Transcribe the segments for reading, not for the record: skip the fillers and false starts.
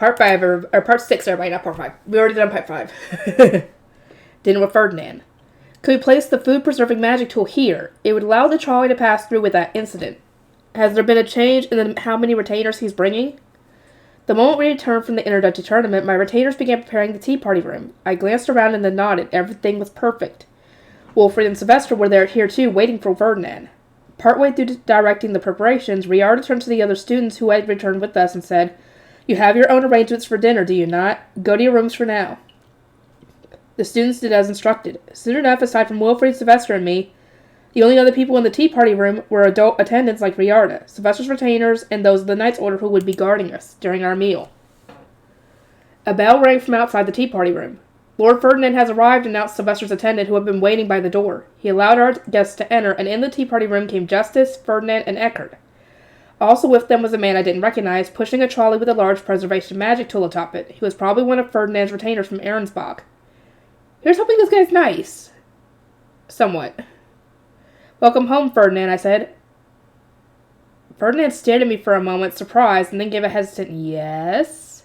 Part 5, or Part 6, everybody, not Part 5. We already done Part 5. Dinner with Ferdinand. Could we place the food-preserving magic tool here? It would allow the trolley to pass through with that incident. Has there been a change in how many retainers he's bringing? The moment we returned from the introductory tournament, my retainers began preparing the tea party room. I glanced around and then nodded. Everything was perfect. Wilfred and Sylvester were there here too, waiting for Ferdinand. Partway through directing the preparations, Riarda turned to the other students who had returned with us and said, "You have your own arrangements for dinner, do you not? Go to your rooms for now." The students did as instructed. Soon enough, aside from Wilfred, Sylvester, and me, the only other people in the tea party room were adult attendants like Riarda, Sylvester's retainers, and those of the Knight's Order who would be guarding us during our meal. A bell rang from outside the tea party room. "Lord Ferdinand has arrived," announced Sylvester's attendant, who had been waiting by the door. He allowed our guests to enter, and in the tea party room came Justice, Ferdinand, and Eckert. Also with them was a man I didn't recognize, pushing a trolley with a large preservation magic tool atop it. He was probably one of Ferdinand's retainers from Arensbach. Here's hoping this guy's nice. Somewhat. "Welcome home, Ferdinand," I said. Ferdinand stared at me for a moment, surprised, and then gave a hesitant yes.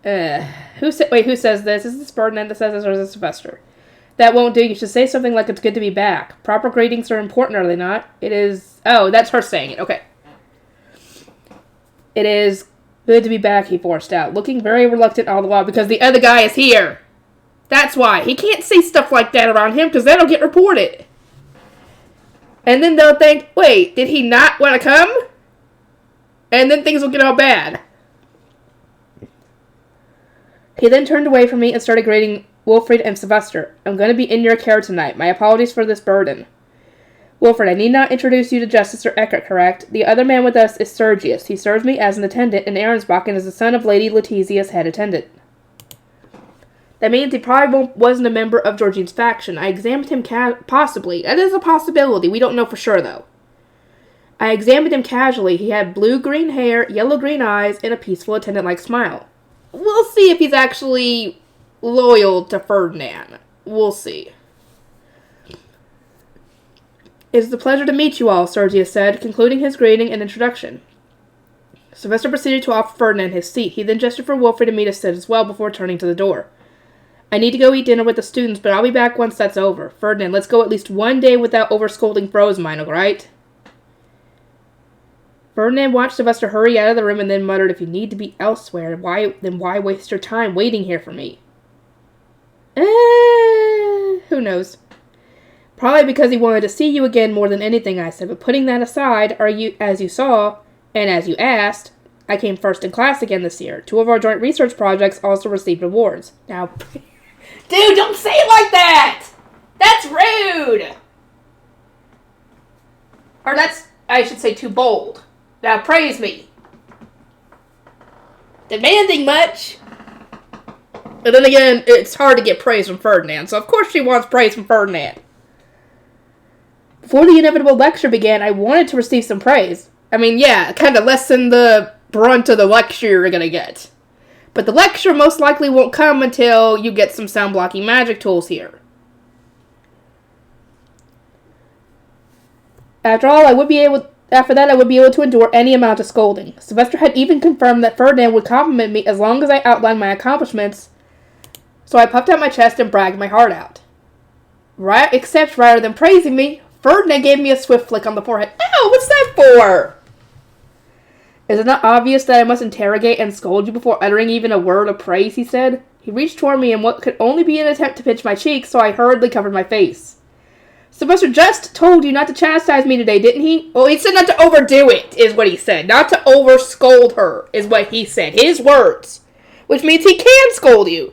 Who says this? Is this Ferdinand that says this, or is this Sylvester? "That won't do. You should say something like it's good to be back. Proper greetings are important, are they not? It is..." Oh, that's her saying it. Okay. "It is good to be back," he forced out, looking very reluctant all the while because the other guy is here. That's why. He can't say stuff like that around him because that'll get reported. And then they'll think, wait, did he not want to come? And then things will get all bad. He then turned away from me and started greeting Wilfred and Sylvester. "I'm going to be in your care tonight. My apologies for this burden." "Wilfred, I need not introduce you to Justice or Eckert, correct? The other man with us is Sergius. He serves me as an attendant in Arensbach and is the son of Lady Letizia's head attendant." That means he probably wasn't a member of Georgine's faction. I examined him possibly. That is a possibility. We don't know for sure, though. I examined him casually. He had blue-green hair, yellow-green eyes, and a peaceful attendant-like smile. We'll see if he's actually loyal to Ferdinand. We'll see. "It is a pleasure to meet you all," Sergius said, concluding his greeting and introduction. Sylvester proceeded to offer Ferdinand his seat. He then gestured for Wilfred and me to sit as well before turning to the door. "I need to go eat dinner with the students, but I'll be back once that's over. Ferdinand, let's go at least one day without over-scolding Rosamund, alright?" Ferdinand watched Sylvester hurry out of the room and then muttered, "If you need to be elsewhere, then why waste your time waiting here for me?" Who knows? "Probably because he wanted to see you again more than anything," I said, "but putting that aside, as you saw, and as you asked, I came first in class again this year. 2 of our joint research projects also received awards." Now, dude, don't say it like that! That's rude! Or that's, I should say, too bold. Now, praise me. Demanding much. But then again, it's hard to get praise from Ferdinand, so of course she wants praise from Ferdinand. Before the inevitable lecture began, I wanted to receive some praise. I mean, yeah, kind of lessen the brunt of the lecture you're gonna get. But the lecture most likely won't come until you get some sound-blocking magic tools here. After that, I would be able to endure any amount of scolding. Sylvester had even confirmed that Ferdinand would compliment me as long as I outlined my accomplishments, so I puffed out my chest and bragged my heart out. Except rather than praising me, Ferdinand gave me a swift flick on the forehead. Ow, what's that for? "Is it not obvious that I must interrogate and scold you before uttering even a word of praise?" he said. He reached toward me in what could only be an attempt to pinch my cheek, so I hurriedly covered my face. "Sylvester just told you not to chastise me today, didn't he?" Well, he said not to overdo it, is what he said. Not to over-scold her, is what he said. His words. Which means he can scold you.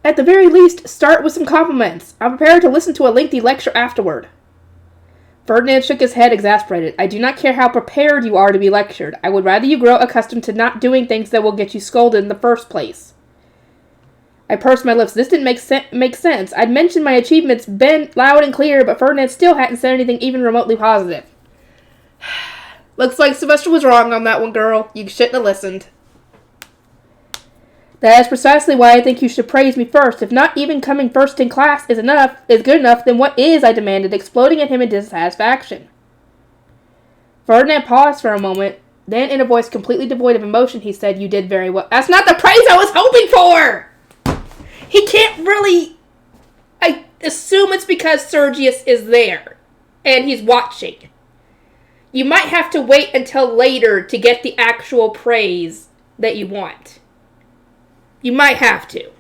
"At the very least, start with some compliments. I'm prepared to listen to a lengthy lecture afterward." Ferdinand shook his head, exasperated. "I do not care how prepared you are to be lectured. I would rather you grow accustomed to not doing things that will get you scolded in the first place." I pursed my lips. This didn't make sense. I'd mentioned my achievements, been loud and clear, but Ferdinand still hadn't said anything even remotely positive. Looks like Sylvester was wrong on that one, girl. You shouldn't have listened. "That is precisely why I think you should praise me first. If not even coming first in class is good enough, then what is?" I demanded, exploding at him in dissatisfaction. Ferdinand paused for a moment. Then, in a voice completely devoid of emotion, he said, "You did very well." That's not the praise I was hoping for! He can't really... I assume it's because Sergius is there. And he's watching. You might have to wait until later to get the actual praise that you want. You might have to.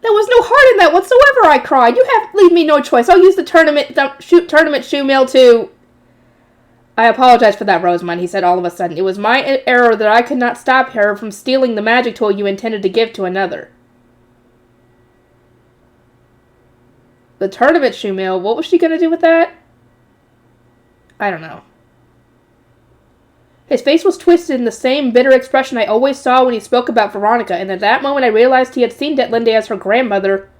There was no heart in that whatsoever, I cried. You have leave me no choice. I'll use the tournament shoe mail to... I apologize for that, Rosamund, he said all of a sudden. It was my error that I could not stop her from stealing the magic tool you intended to give to another. The tournament shoe mail, what was she going to do with that? I don't know. His face was twisted in the same bitter expression I always saw when he spoke about Veronica, and at that moment I realized he had seen Detlinde as her grandmother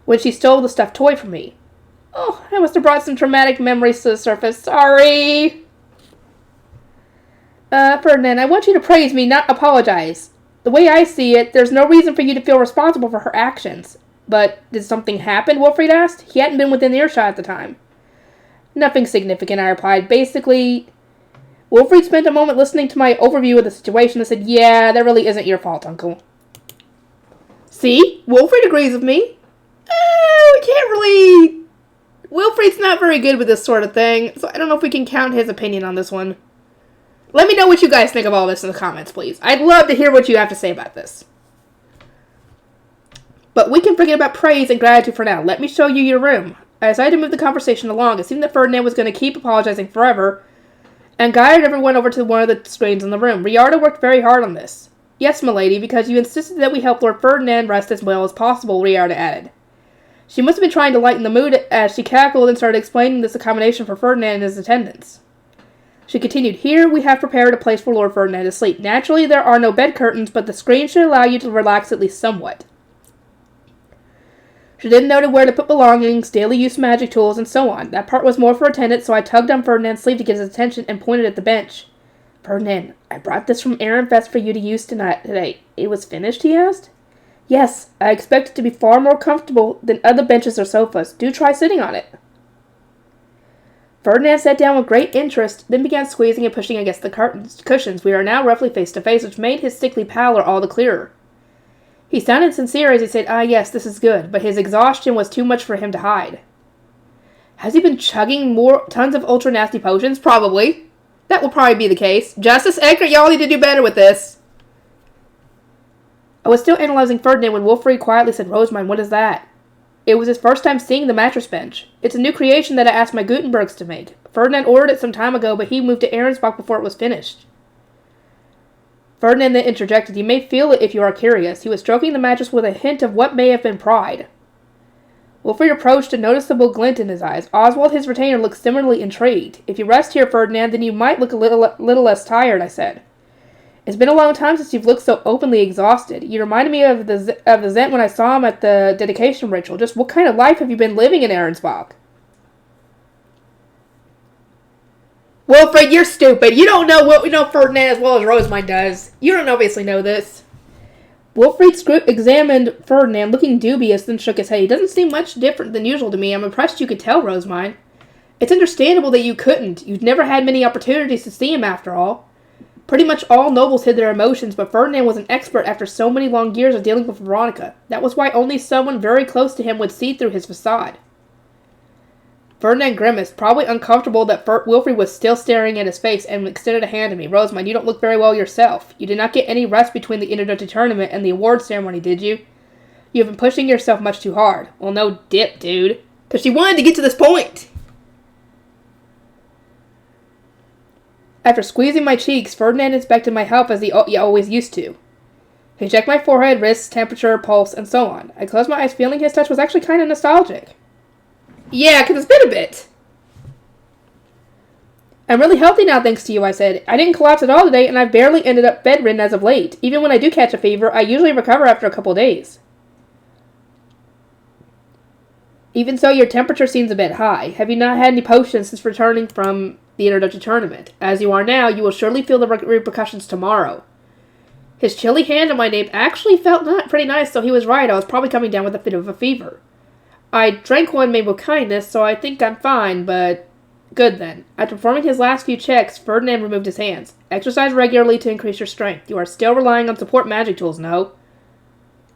when she stole the stuffed toy from me. Oh, I must have brought some traumatic memories to the surface. Sorry. Ferdinand, I want you to praise me, not apologize. The way I see it, there's no reason for you to feel responsible for her actions. But did something happen, Wilfried asked. He hadn't been within earshot at the time. Nothing significant, I replied. Basically, Wilfried spent a moment listening to my overview of the situation and said, "Yeah, that really isn't your fault, Uncle." See? Wilfried agrees with me. We can't really... Wilfried's not very good with this sort of thing, so I don't know if we can count his opinion on this one. Let me know what you guys think of all this in the comments, please. I'd love to hear what you have to say about this. But we can forget about praise and gratitude for now. Let me show you your room. I decided to move the conversation along. It seemed that Ferdinand was going to keep apologizing forever, and guided everyone over to one of the screens in the room. Riarda worked very hard on this. Yes, milady, because you insisted that we help Lord Ferdinand rest as well as possible, Riarda added. She must have been trying to lighten the mood as she cackled and started explaining this accommodation for Ferdinand and his attendants. She continued, "Here we have prepared a place for Lord Ferdinand to sleep. Naturally, there are no bed curtains, but the screen should allow you to relax at least somewhat." She then noted where to put belongings, daily use magic tools, and so on. That part was more for attendants, so I tugged on Ferdinand's sleeve to get his attention and pointed at the bench. "Ferdinand, I brought this from Ehrenfest for you to use today. It was finished?" he asked. "Yes, I expect it to be far more comfortable than other benches or sofas. Do try sitting on it." Ferdinand sat down with great interest, then began squeezing and pushing against the cushions. We are now roughly face to face, which made his sickly pallor all the clearer. He sounded sincere as he said, "Ah, yes, this is good," but his exhaustion was too much for him to hide. Has he been chugging more tons of ultra nasty potions? Probably. That will probably be the case. Justice Edgar, y'all need to do better with this. I was still analyzing Ferdinand when Wilfried quietly said, "Rosamund, what is that?" It was his first time seeing the mattress bench. It's a new creation that I asked my Gutenbergs to make. Ferdinand ordered it some time ago, but he moved to Ahrensbach before it was finished. Ferdinand then interjected, "You may feel it if you are curious." He was stroking the mattress with a hint of what may have been pride. Wilfried approached, a noticeable glint in his eyes. Oswald, his retainer, looked similarly intrigued. "If you rest here, Ferdinand, then you might look a little less tired," I said. "It's been a long time since you've looked so openly exhausted. You reminded me of the Zent when I saw him at the dedication ritual. Just what kind of life have you been living in Ahrensbach?" Wilfried, you're stupid. You don't know Ferdinand as well as Rosamund does. You don't obviously know this. Wilfried examined Ferdinand, looking dubious, then shook his head. "He doesn't seem much different than usual to me. I'm impressed you could tell, Rosamund. It's understandable that you couldn't. You'd never had many opportunities to see him, after all. Pretty much all nobles hid their emotions, but Ferdinand was an expert after so many long years of dealing with Veronica. That was why only someone very close to him would see through his facade." Ferdinand grimaced, probably uncomfortable that Wilfried was still staring at his face, and extended a hand to me. "Rosamund, you don't look very well yourself. You did not get any rest between the introductory tournament and the award ceremony, did you? You have been pushing yourself much too hard." "Well, no dip, dude. Because she wanted to get to this point." After squeezing my cheeks, Ferdinand inspected my health as he always used to. He checked my forehead, wrists, temperature, pulse, and so on. I closed my eyes, feeling his touch was actually kind of nostalgic. "Yeah, because it's been a bit." "I'm really healthy now, thanks to you," I said. "I didn't collapse at all today, and I've barely ended up bedridden as of late. Even when I do catch a fever, I usually recover after a couple days." "Even so, your temperature seems a bit high. Have you not had any potions since returning from the introductory tournament? As you are now, you will surely feel the repercussions tomorrow." His chilly hand on my nape actually felt pretty nice, so he was right. I was probably coming down with a bit of a fever. I drank one made with kindness, so I think I'm fine, but... Good then. After performing his last few checks, Ferdinand removed his hands. Exercise regularly to increase your strength. You are still relying on support magic tools, no?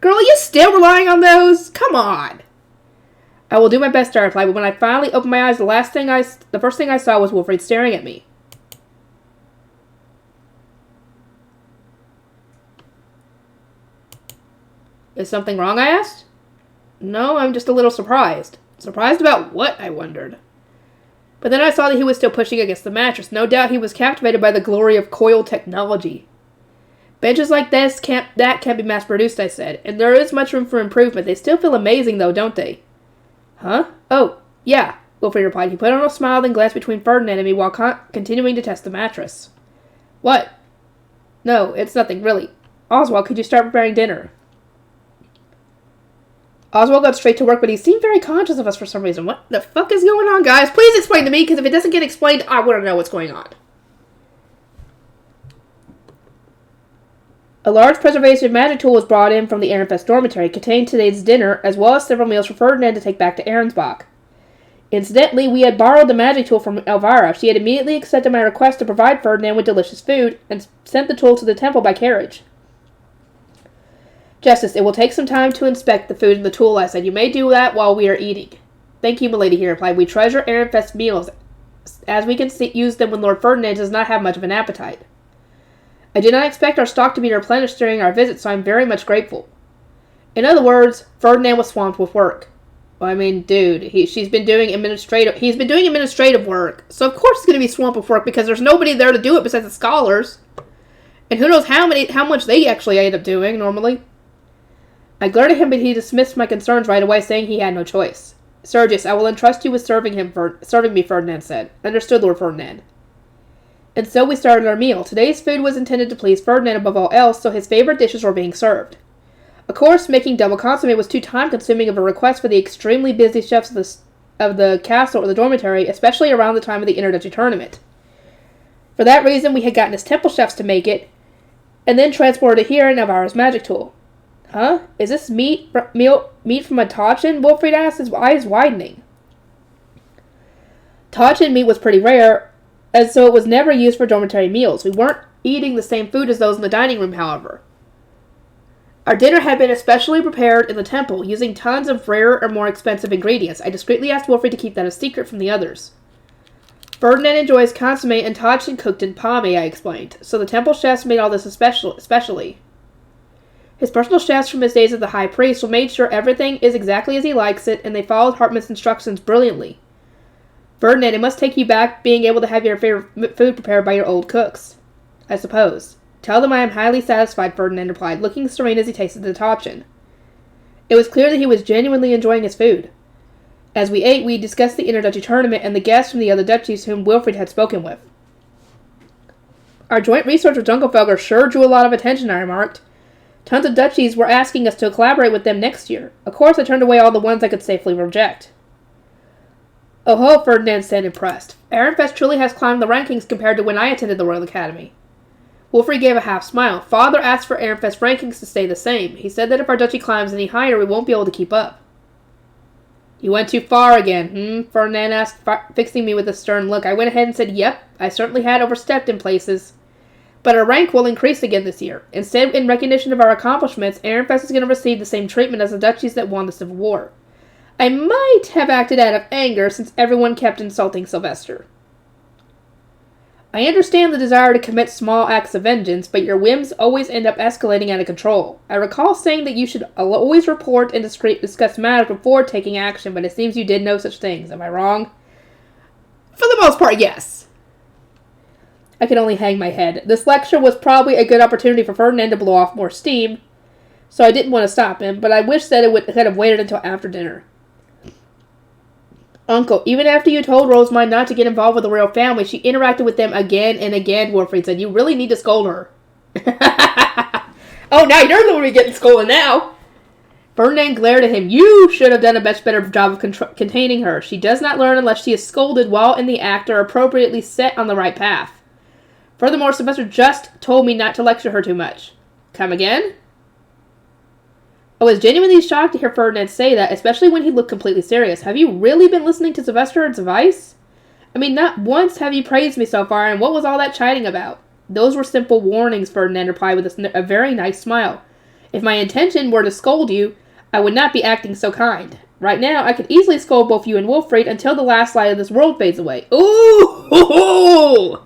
Girl, are you still relying on those? Come on! I will do my best, I replied, but when I finally opened my eyes, the first thing I saw was Wilfred staring at me. Is something wrong, I asked? No, I'm just a little surprised. Surprised about what, I wondered. But then I saw that he was still pushing against the mattress. No doubt he was captivated by the glory of coil technology. Benches like this can't be mass-produced, I said, and there is much room for improvement. They still feel amazing, though, don't they? Huh? Oh, yeah, Wilfred replied. He put on a smile, then glanced between Ferdinand and me while continuing to test the mattress. What? No, it's nothing, really. Oswald, could you start preparing dinner? Oswald got straight to work, but he seemed very conscious of us for some reason. What the fuck is going on, guys? Please explain to me, because if it doesn't get explained, I want to know what's going on. A large preservation magic tool was brought in from the Ehrenfest dormitory, containing today's dinner, as well as several meals for Ferdinand to take back to Ehrensbach. Incidentally, we had borrowed the magic tool from Elvira. She had immediately accepted my request to provide Ferdinand with delicious food, and sent the tool to the temple by carriage. Justice, it will take some time to inspect the food and the tool, I said. You may do that while we are eating. Thank you, milady, he replied. We treasure Ehrenfest meals, as we can use them when Lord Ferdinand does not have much of an appetite. I did not expect our stock to be replenished during our visit, so I'm very much grateful. In other words, Ferdinand was swamped with work. Well, I mean, dude, he's been doing administrative work, so of course he's going to be swamped with work because there's nobody there to do it besides the scholars. And who knows how much they actually end up doing, normally. I glared at him, but he dismissed my concerns right away, saying he had no choice. Sergius, I will entrust you with serving me, Ferdinand said. Understood, Lord Ferdinand. And so we started our meal. Today's food was intended to please Ferdinand above all else, so his favorite dishes were being served. Of course, making double consomme was too time-consuming of a request for the extremely busy chefs of the castle or the dormitory, especially around the time of the Interduchy tournament. For that reason, we had gotten his temple chefs to make it, and then transported it here in Elvira's magic tool. Huh? Is this meat from a Tachin? Wilfred asked, his eyes widening. Tachin meat was pretty rare, and so it was never used for dormitory meals. We weren't eating the same food as those in the dining room, however. Our dinner had been especially prepared in the temple, using tons of rarer or more expensive ingredients. I discreetly asked Wilfred to keep that a secret from the others. Ferdinand enjoys consomme and Tachin cooked in pombe, I explained, so the temple chefs made all this especially. His personal chefs from his days as the high priest made sure everything is exactly as he likes it, and they followed Hartmann's instructions brilliantly. Ferdinand, it must take you back being able to have your favorite food prepared by your old cooks. I suppose. Tell them I am highly satisfied, Ferdinand replied, looking serene as he tasted the Tachin. It was clear that he was genuinely enjoying his food. As we ate, we discussed the Interduchy tournament and the guests from the other duchies whom Wilfred had spoken with. Our joint research with Dunkelfelger sure drew a lot of attention, I remarked. Tons of duchies were asking us to collaborate with them next year. Of course, I turned away all the ones I could safely reject. Oh ho, Ferdinand said, impressed. Ehrenfest truly has climbed the rankings compared to when I attended the Royal Academy. Wilfred gave a half smile. Father asked for Ehrenfest rankings to stay the same. He said that if our duchy climbs any higher, we won't be able to keep up. You went too far again, Ferdinand asked, fixing me with a stern look. I went ahead and said, yep, I certainly had overstepped in places. But our rank will increase again this year. Instead, in recognition of our accomplishments, Ehrenfest is going to receive the same treatment as the duchies that won the Civil War. I might have acted out of anger since everyone kept insulting Sylvester. I understand the desire to commit small acts of vengeance, but your whims always end up escalating out of control. I recall saying that you should always report and discuss matters before taking action, but it seems you did no such things. Am I wrong? For the most part, yes. I could only hang my head. This lecture was probably a good opportunity for Ferdinand to blow off more steam, so I didn't want to stop him, but I wish that it could have waited until after dinner. Uncle, even after you told Rosamund not to get involved with the royal family, she interacted with them again and again, Wilfred said. You really need to scold her. Oh, now you're the one getting scolded now. Ferdinand glared at him. You should have done a much better job of containing her. She does not learn unless she is scolded while in the act or appropriately set on the right path. Furthermore, Sylvester just told me not to lecture her too much. Come again? I was genuinely shocked to hear Ferdinand say that, especially when he looked completely serious. Have you really been listening to Sylvester's advice? I mean, not once have you praised me so far, and what was all that chiding about? Those were simple warnings, Ferdinand replied with a very nice smile. If my intention were to scold you, I would not be acting so kind. Right now, I could easily scold both you and Wilfried until the last light of this world fades away. Ooh!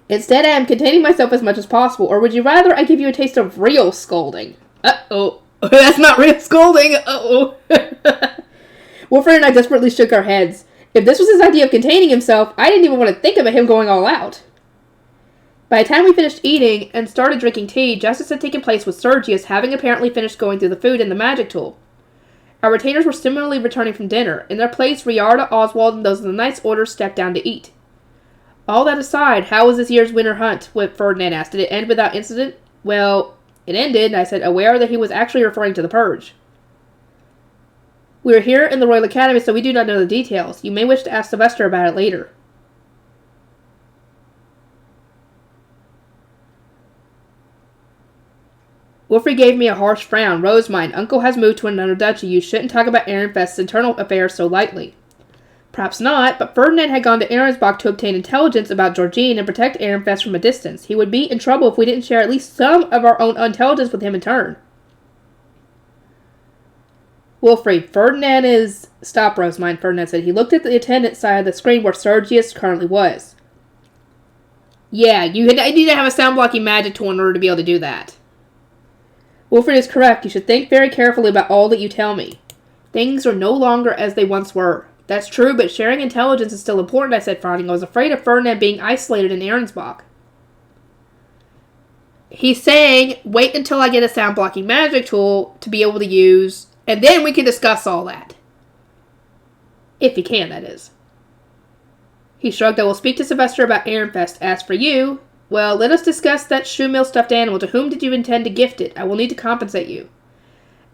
Instead, I am containing myself as much as possible, or would you rather I give you a taste of real scolding? Uh-oh. That's not real scolding. Uh-oh. Wilfried and I desperately shook our heads. If this was his idea of containing himself, I didn't even want to think about him going all out. By the time we finished eating and started drinking tea, justice had taken place with Sergius having apparently finished going through the food and the magic tool. Our retainers were similarly returning from dinner. In their place, Riarda, Oswald, and those of the Knight's Order stepped down to eat. All that aside, how was this year's winter hunt? Ferdinand asked. Did it end without incident? Well, it ended, and I said, aware that he was actually referring to the purge. We are here in the Royal Academy, so we do not know the details. You may wish to ask Sylvester about it later. Wilfried gave me a harsh frown. Rosemine, Uncle has moved to another duchy. You shouldn't talk about Ehrenfest's internal affairs so lightly. Perhaps not, but Ferdinand had gone to Ahrensbach to obtain intelligence about Georgine and protect Ehrenfest from a distance. He would be in trouble if we didn't share at least some of our own intelligence with him in turn. Wilfried, Ferdinand is... Stop, Rosemine, Ferdinand said. He looked at the attendant side of the screen where Sergius currently was. Yeah, you need to have a sound-blocking magic tool in order to be able to do that. Wilfried is correct. You should think very carefully about all that you tell me. Things are no longer as they once were. That's true, but sharing intelligence is still important, I said, frowning. I was afraid of Ferdinand being isolated in Ahrensbach. He's saying, wait until I get a sound-blocking magic tool to be able to use, and then we can discuss all that. If he can, that is. He shrugged. I will speak to Sylvester about Ehrenfest. As for you, well, let us discuss that shoemill stuffed animal. To whom did you intend to gift it? I will need to compensate you.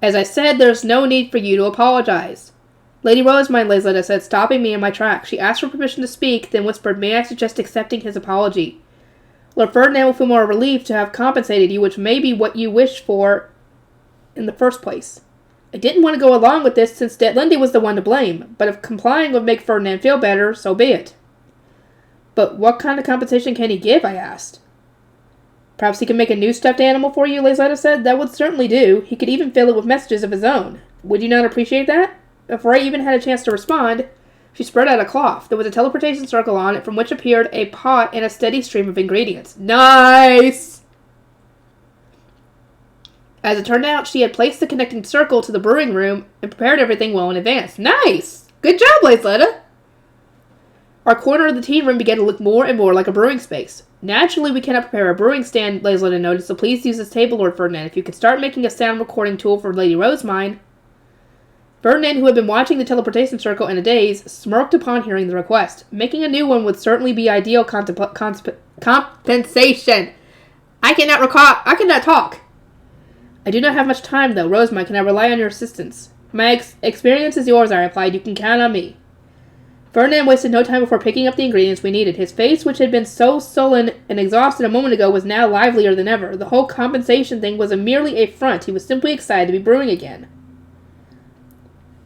As I said, there's no need for you to apologize. Lady Rosemine, Lazletta said, stopping me in my tracks. She asked for permission to speak, then whispered, may I suggest accepting his apology? Lord Ferdinand will feel more relieved to have compensated you, which may be what you wished for in the first place. I didn't want to go along with this since Detlendi was the one to blame, but if complying would make Ferdinand feel better, so be it. But what kind of compensation can he give, I asked. Perhaps he can make a new stuffed animal for you, Lazletta said. That would certainly do. He could even fill it with messages of his own. Would you not appreciate that? Before I even had a chance to respond, she spread out a cloth. There was a teleportation circle on it, from which appeared a pot and a steady stream of ingredients. Nice! As it turned out, she had placed the connecting circle to the brewing room and prepared everything well in advance. Nice! Good job, Lazletta! Our corner of the tea room began to look more and more like a brewing space. Naturally, we cannot prepare a brewing stand, Lazletta noted, so please use this table, Lord Ferdinand. If you could start making a sound recording tool for Lady Rosemine. Ferdinand, who had been watching the teleportation circle in a daze, smirked upon hearing the request. Making a new one would certainly be ideal compensation. I cannot talk. I do not have much time, though. Rosemine, can I rely on your assistance? My experience is yours, I replied. You can count on me. Ferdinand wasted no time before picking up the ingredients we needed. His face, which had been so sullen and exhausted a moment ago, was now livelier than ever. The whole compensation thing was merely a front. He was simply excited to be brewing again.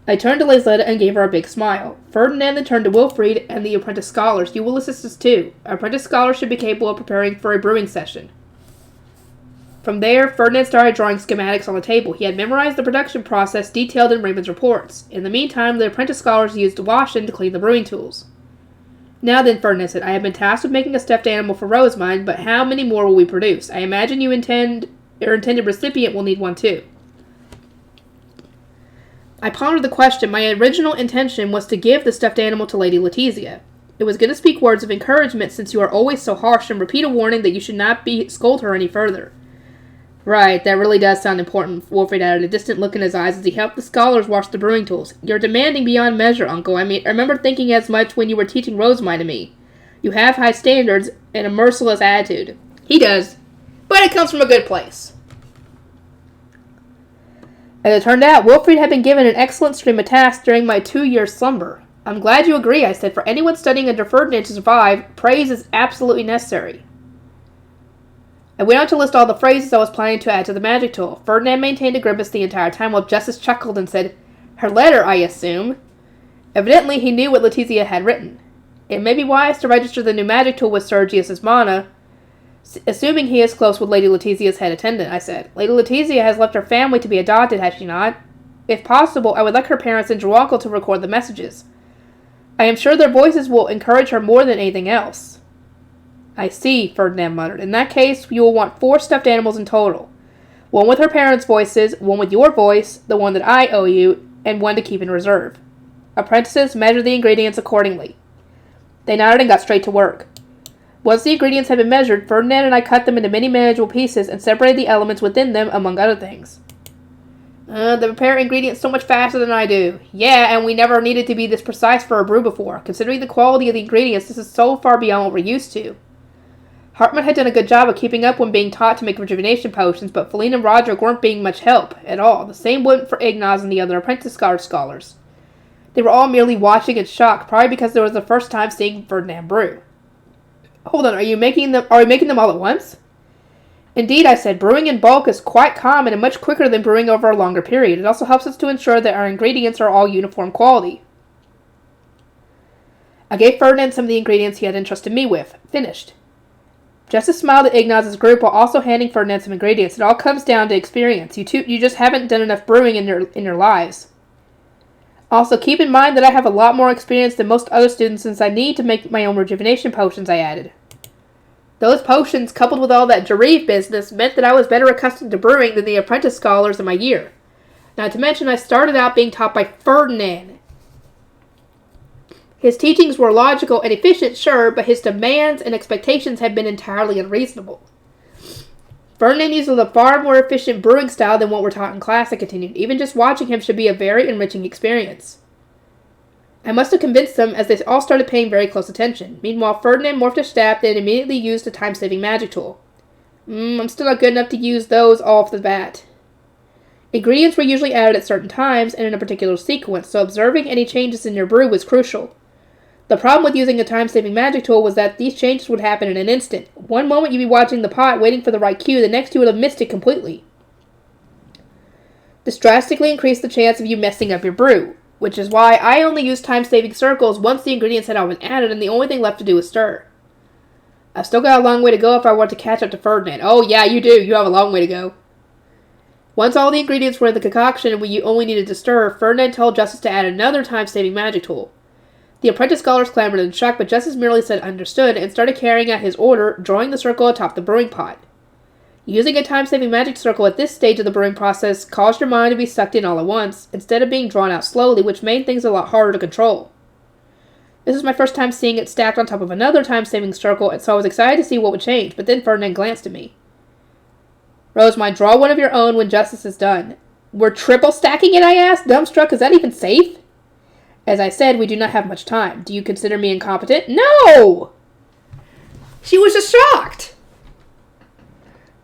I turned to Lazletta and gave her a big smile. Ferdinand then turned to Wilfried and the apprentice scholars. You will assist us too. Our apprentice scholars should be capable of preparing for a brewing session. From there, Ferdinand started drawing schematics on the table. He had memorized the production process detailed in Raymond's reports. In the meantime, the apprentice scholars used wash-in to clean the brewing tools. Now then, Ferdinand said, I have been tasked with making a stuffed animal for Rosemine, but how many more will we produce? I imagine your intended recipient will need one too. I pondered the question. My original intention was to give the stuffed animal to Lady Letizia. It was going to speak words of encouragement since you are always so harsh and repeat a warning that you should not scold her any further. Right, that really does sound important, Wilfried added, a distant look in his eyes as he helped the scholars wash the brewing tools. You're demanding beyond measure, Uncle. I remember thinking as much when you were teaching Rosemine to me. You have high standards and a merciless attitude. He does, but it comes from a good place. As it turned out, Wilfried had been given an excellent stream of tasks during my 2-year slumber. I'm glad you agree, I said. For anyone studying under Ferdinand to survive, praise is absolutely necessary. I went on to list all the phrases I was planning to add to the magic tool. Ferdinand maintained a grimace the entire time while Justice chuckled and said, "Her letter, I assume." Evidently, he knew what Letizia had written. It may be wise to register the new magic tool with Sergius's mana, assuming he is close with Lady Letizia's head attendant, I said. Lady Letizia has left her family to be adopted, has she not? If possible, I would like her parents and your uncle to record the messages. I am sure their voices will encourage her more than anything else. I see, Ferdinand muttered. In that case, you will want 4 stuffed animals in total. 1 with her parents' voices, 1 with your voice, the one that I owe you, and 1 to keep in reserve. Apprentices measured the ingredients accordingly. They nodded and got straight to work. Once the ingredients had been measured, Ferdinand and I cut them into many manageable pieces and separated the elements within them, among other things. They prepare ingredients so much faster than I do. Yeah, and we never needed to be this precise for a brew before. Considering the quality of the ingredients, this is so far beyond what we're used to. Hartman had done a good job of keeping up when being taught to make rejuvenation potions, but Feline and Roderick weren't being much help at all. The same went for Ignaz and the other apprentice scholars. They were all merely watching in shock, probably because it was the first time seeing Ferdinand brew. Hold on, are we making them all at once? Indeed, I said, brewing in bulk is quite common and much quicker than brewing over a longer period. It also helps us to ensure that our ingredients are all uniform quality. I gave Ferdinand some of the ingredients he had entrusted me with. Finished. Justice smiled at Ignaz's group while also handing Ferdinand some ingredients. It all comes down to experience. You just haven't done enough brewing in your lives. Also, keep in mind that I have a lot more experience than most other students since I need to make my own rejuvenation potions, I added. Those potions, coupled with all that Jareve business, meant that I was better accustomed to brewing than the apprentice scholars in my year. Not to mention, I started out being taught by Ferdinand. His teachings were logical and efficient, sure, but his demands and expectations had been entirely unreasonable. Ferdinand uses a far more efficient brewing style than what we're taught in class, I continued. Even just watching him should be a very enriching experience. I must have convinced them, as they all started paying very close attention. Meanwhile, Ferdinand morphed his staff and immediately used a time-saving magic tool. I'm still not good enough to use those off the bat. Ingredients were usually added at certain times and in a particular sequence, so observing any changes in your brew was crucial. The problem with using a time-saving magic tool was that these changes would happen in an instant. One moment you'd be watching the pot, waiting for the right cue, the next you would have missed it completely. This drastically increased the chance of you messing up your brew, which is why I only used time-saving circles once the ingredients had all been added and the only thing left to do was stir. I've still got a long way to go if I want to catch up to Ferdinand. Oh yeah, you do. You have a long way to go. Once all the ingredients were in the concoction and you only needed to stir, Ferdinand told Justice to add another time-saving magic tool. The apprentice scholars clamored in shock, but Justice merely said understood and started carrying out his order, drawing the circle atop the brewing pot. Using a time-saving magic circle at this stage of the brewing process caused your mind to be sucked in all at once, instead of being drawn out slowly, which made things a lot harder to control. This was my first time seeing it stacked on top of another time-saving circle, and so I was excited to see what would change, but then Ferdinand glanced at me. Rosemont, draw one of your own when Justice is done. We're triple stacking it, I asked, dumbstruck. Is that even safe? As I said, we do not have much time. Do you consider me incompetent? No! She was just shocked.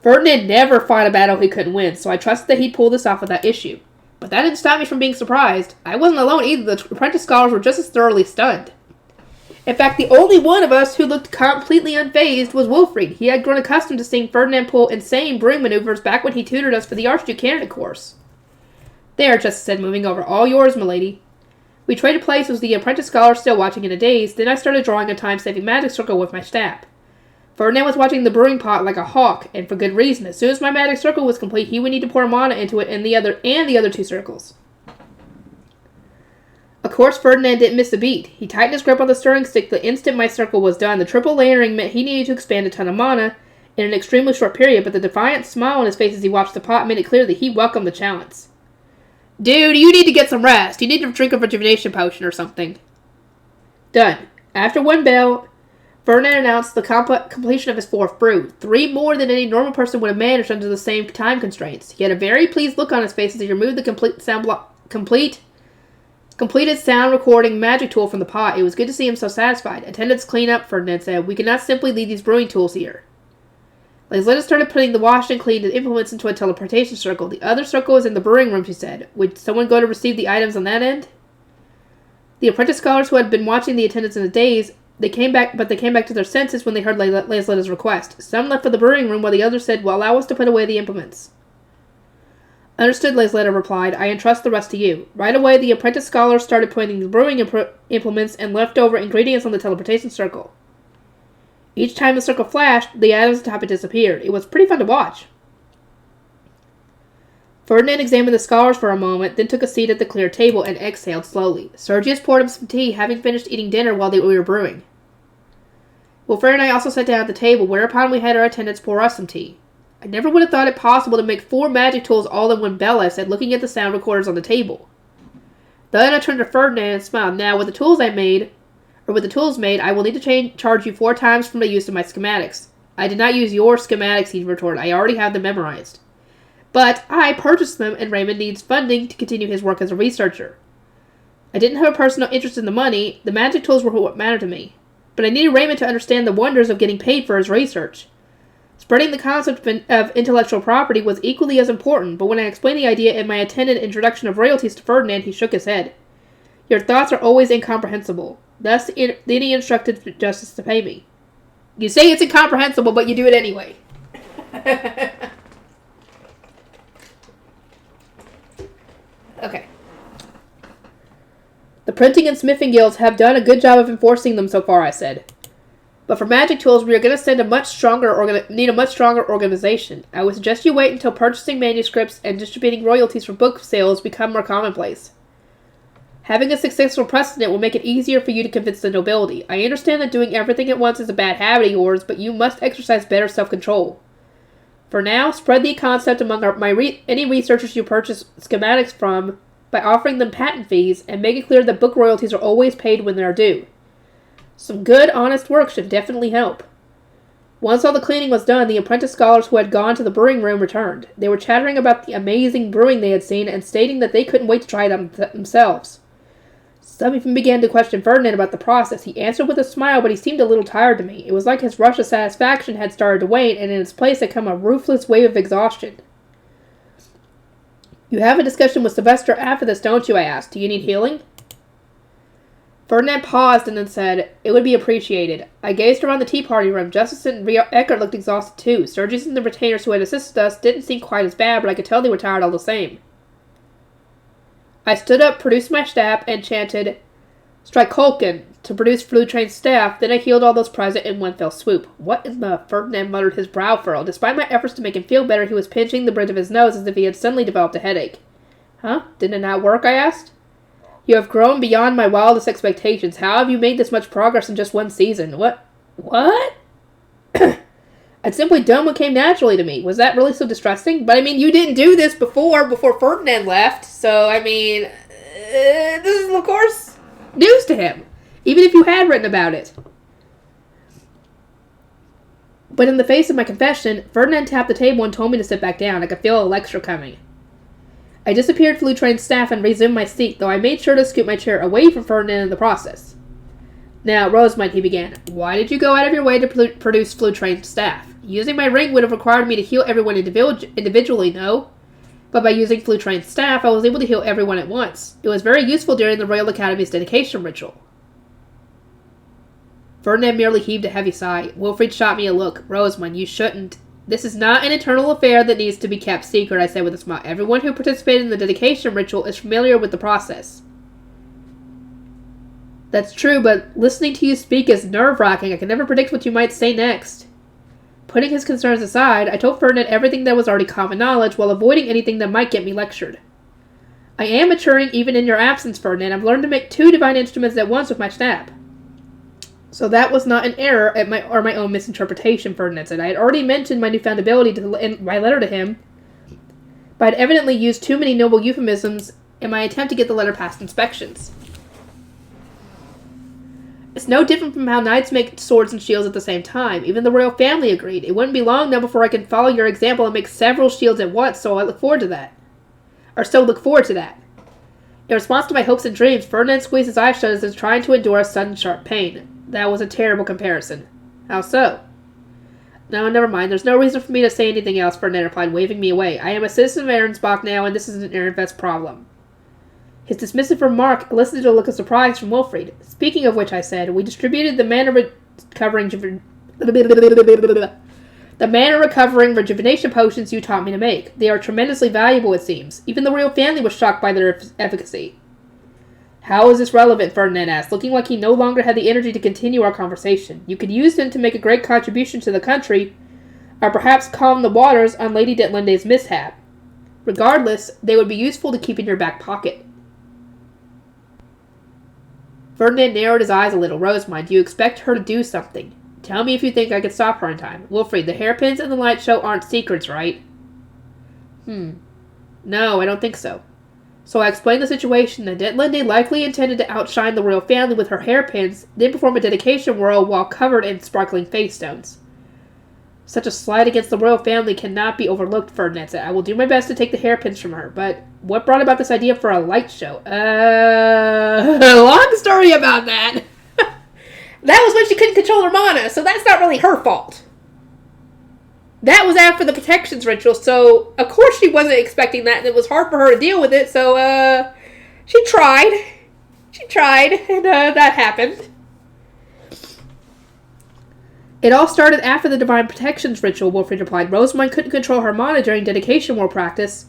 Ferdinand never fought a battle he couldn't win, so I trusted that he'd pull this off without issue. But that didn't stop me from being surprised. I wasn't alone either. The apprentice scholars were just as thoroughly stunned. In fact, the only one of us who looked completely unfazed was Wilfried. He had grown accustomed to seeing Ferdinand pull insane brewing maneuvers back when he tutored us for the Archduke candidate course. There, Justice said, moving over. All yours, milady. We traded places with the apprentice scholar still watching in a daze. Then I started drawing a time-saving magic circle with my staff. Ferdinand was watching the brewing pot like a hawk, and for good reason. As soon as my magic circle was complete, he would need to pour mana into it and the other 2 circles. Of course, Ferdinand didn't miss a beat. He tightened his grip on the stirring stick the instant my circle was done. The triple layering meant he needed to expand a ton of mana in an extremely short period, but the defiant smile on his face as he watched the pot made it clear that he welcomed the challenge. Dude, you need to get some rest. You need to drink a rejuvenation potion or something. Done. After one bell, Ferdinand announced the completion of his 4th brew, 3 more than any normal person would have managed under the same time constraints. He had a very pleased look on his face as he removed the completed sound recording magic tool from the pot. It was good to see him so satisfied. Attendants clean up, Ferdinand said. We cannot simply leave these brewing tools here. Lizetta started putting the washed and cleaned implements into a teleportation circle. The other circle is in the brewing room, she said. Would someone go to receive the items on that end? The apprentice scholars who had been watching the attendants in the daze They came back to their senses when they heard Laysleta's request. Some left for the brewing room, while the others said, "Well, allow us to put away the implements." "Understood," Laysleta replied. "I entrust the rest to you." Right away, the apprentice scholars started putting the brewing implements and leftover ingredients on the teleportation circle. Each time the circle flashed, the items atop it disappeared. It was pretty fun to watch. Ferdinand examined the scholars for a moment, then took a seat at the clear table and exhaled slowly. Sergius poured him some tea, having finished eating dinner while we were brewing. Wilfred and I also sat down at the table, whereupon we had our attendants pour us some tea. "I never would have thought it possible to make 4 magic tools all in one bell," I said, looking at the sound recorders on the table. Then I turned to Ferdinand and smiled. "Now, with the tools made, I will need to charge you 4 times from the use of my schematics." "I did not use your schematics," he retorted. "I already have them memorized." "But I purchased them, and Raymond needs funding to continue his work as a researcher." I didn't have a personal interest in the money. The magic tools were what mattered to me. But I needed Raymond to understand the wonders of getting paid for his research. Spreading the concept of intellectual property was equally as important, but when I explained the idea in my attended introduction of royalties to Ferdinand, he shook his head. "Your thoughts are always incomprehensible." Thus, then he instructed Justice to pay me. "You say it's incomprehensible, but you do it anyway." Okay. "The printing and smithing guilds have done a good job of enforcing them so far," I said. "But for magic tools, we are going to need a much stronger organization. I would suggest you wait until purchasing manuscripts and distributing royalties for book sales become more commonplace. Having a successful precedent will make it easier for you to convince the nobility. I understand that doing everything at once is a bad habit of yours, but you must exercise better self-control. For now, spread the concept among any researchers you purchase schematics from by offering them patent fees, and make it clear that book royalties are always paid when they are due. Some good, honest work should definitely help." Once all the cleaning was done, the apprentice scholars who had gone to the brewing room returned. They were chattering about the amazing brewing they had seen and stating that they couldn't wait to try it themselves. Some even began to question Ferdinand about the process. He answered with a smile, but he seemed a little tired to me. It was like his rush of satisfaction had started to wane, and in its place had come a ruthless wave of exhaustion. "You have a discussion with Sylvester after this, don't you?" I asked. "Do you need healing?" Ferdinand paused and then said, "It would be appreciated." I gazed around the tea party room. Justice and Eckert looked exhausted too. Sergius and the retainers who had assisted us didn't seem quite as bad, but I could tell they were tired all the same. I stood up, produced my staff, and chanted, "Strikolkin," to produce Flute-trained staff. Then I healed all those present in one fell swoop. "What in the—" Ferdinand muttered, his brow furrowed. Despite my efforts to make him feel better, he was pinching the bridge of his nose as if he had suddenly developed a headache. "Huh? Didn't it not work?" I asked. "You have grown beyond my wildest expectations. How have you made this much progress in just one season?" What? "I'd simply done what came naturally to me. Was that really so distressing? But I mean, you didn't do this before Ferdinand left, so I mean, this is of course news to him, even if you had written about it." But in the face of my confession, Ferdinand tapped the table and told me to sit back down. I could feel a lecture coming. I disappeared Flute-trained staff and resumed my seat, though I made sure to scoot my chair away from Ferdinand in the process. "Now, Rosamund," he began, "why did you go out of your way to produce Flute-trained staff? Using my ring would have required me to heal everyone individually, no? But by using Flute-trained staff, I was able to heal everyone at once. It was very useful during the Royal Academy's dedication ritual." Ferdinand merely heaved a heavy sigh. Wilfred shot me a look. "Rosamund, you shouldn't. This is not an internal affair that needs to be kept secret," I said with a smile. "Everyone who participated in the dedication ritual is familiar with the process." "That's true, but listening to you speak is nerve-wracking. I can never predict what you might say next." Putting his concerns aside, I told Ferdinand everything that was already common knowledge, while avoiding anything that might get me lectured. "I am maturing even in your absence, Ferdinand. I've learned to make 2 divine instruments at once with my staff." "So that was not an error or my own misinterpretation," Ferdinand said. "I had already mentioned my newfound ability in my letter to him, but I had evidently used too many noble euphemisms in my attempt to get the letter past inspections. It's no different from how knights make swords and shields at the same time. Even the royal family agreed. It wouldn't be long now before I can follow your example and make several shields at once, so look forward to that. In response to my hopes and dreams, Ferdinand squeezed his eyes shut as if trying to endure a sudden sharp pain. That was a terrible comparison. "How so?" "No, never mind. There's no reason for me to say anything else," Ferdinand replied, waving me away. "I am a citizen of Ahrensbach now, and this is an Ehrenfest problem." His dismissive remark elicited a look of surprise from Wilfrid. Speaking of which, I said, we distributed the mana recovering rejuvenation potions you taught me to make. They are tremendously valuable, it seems. Even the royal family was shocked by their efficacy. How is this relevant? Ferdinand asked, looking like he no longer had the energy to continue our conversation. You could use them to make a great contribution to the country, or perhaps calm the waters on Lady Detlinde's mishap. Regardless, they would be useful to keep in your back pocket. Ferdinand narrowed his eyes a little. Rosamund, do you expect her to do something? Tell me if you think I could stop her in time. Wilfrid, the hairpins and the light show aren't secrets, right? No, I don't think so. So I explained the situation, that Detlinde likely intended to outshine the royal family with her hairpins, then perform a dedication whirl while covered in sparkling face stones. Such a slight against the royal family cannot be overlooked, Ferdinand said. I will do my best to take the hairpins from her, but what brought about this idea for a light show? Long story about that. That was when she couldn't control her mana, so that's not really her fault. That was after the protections ritual, so of course she wasn't expecting that, and it was hard for her to deal with it, so she tried. She tried, and that happened. It all started after the Divine Protections ritual, Wilfrid replied. Rosamund couldn't control her mana during dedication war practice.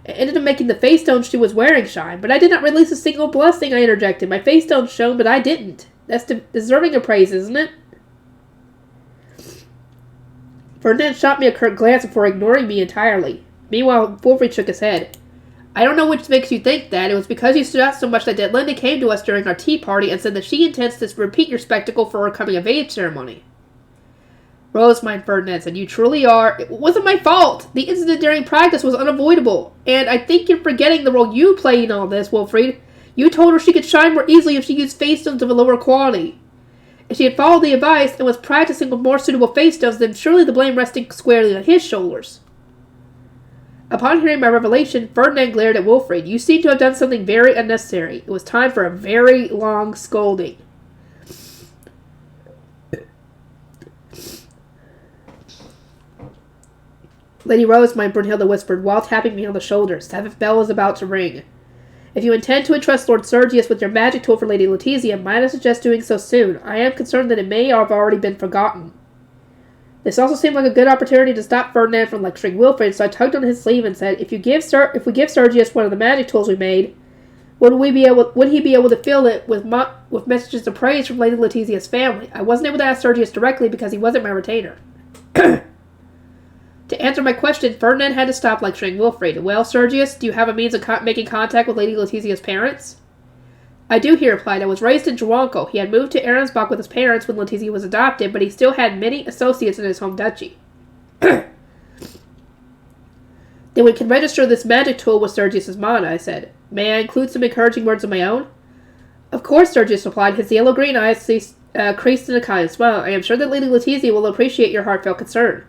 It ended up making the face stones she was wearing shine, but I did not release a single blessing, I interjected. My face stones shone, but I didn't. That's deserving of praise, isn't it? Ferdinand shot me a curt glance before ignoring me entirely. Meanwhile, Wilfrid shook his head. I don't know which makes you think that. It was because you stood out so much that Detlinde came to us during our tea party and said that she intends to repeat your spectacle for her coming-of-age ceremony. Rosamund, Ferdinand said, you truly are. It wasn't my fault. The incident during practice was unavoidable. And I think you're forgetting the role you play in all this, Wilfrid. You told her she could shine more easily if she used face stones of a lower quality. If she had followed the advice and was practicing with more suitable face stones, then surely the blame resting squarely on his shoulders. Upon hearing my revelation, Ferdinand glared at Wilfrid. You seem to have done something very unnecessary. It was time for a very long scolding. Lady Rosamund, Brunhilde whispered, while tapping me on the shoulder. 7th bell is about to ring. If you intend to entrust Lord Sergius with your magic tool for Lady Letizia, might I suggest doing so soon? I am concerned that it may have already been forgotten. This also seemed like a good opportunity to stop Ferdinand from lecturing Wilfrid, so I tugged on his sleeve and said, if we give Sergius one of the magic tools we made, would he be able to fill it with messages of praise from Lady Letizia's family? I wasn't able to ask Sergius directly because he wasn't my retainer. To answer my question, Ferdinand had to stop lecturing Wilfrid. Well, Sergius, do you have a means of making contact with Lady Letizia's parents? I do, he replied. I was raised in Juanco. He had moved to Arensbach with his parents when Letizia was adopted, but he still had many associates in his home duchy. Then we can register this magic tool with Sergius's mana, I said. May I include some encouraging words of my own? Of course, Sergius replied, his yellow-green eyes creased in a kind smile. I am sure that Lady Letizia will appreciate your heartfelt concern.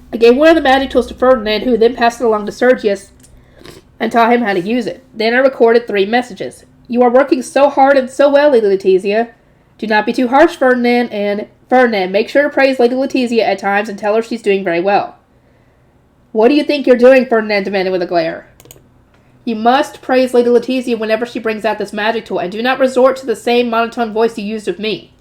I gave one of the magic tools to Ferdinand, who then passed it along to Sergius and taught him how to use it. Then I recorded 3 messages. You are working so hard and so well, Lady Letizia. Do not be too harsh, Ferdinand, and Ferdinand, make sure to praise Lady Letizia at times and tell her she's doing very well. What do you think you're doing? Ferdinand demanded with a glare. You must praise Lady Letizia whenever she brings out this magic tool, and do not resort to the same monotone voice you used with me.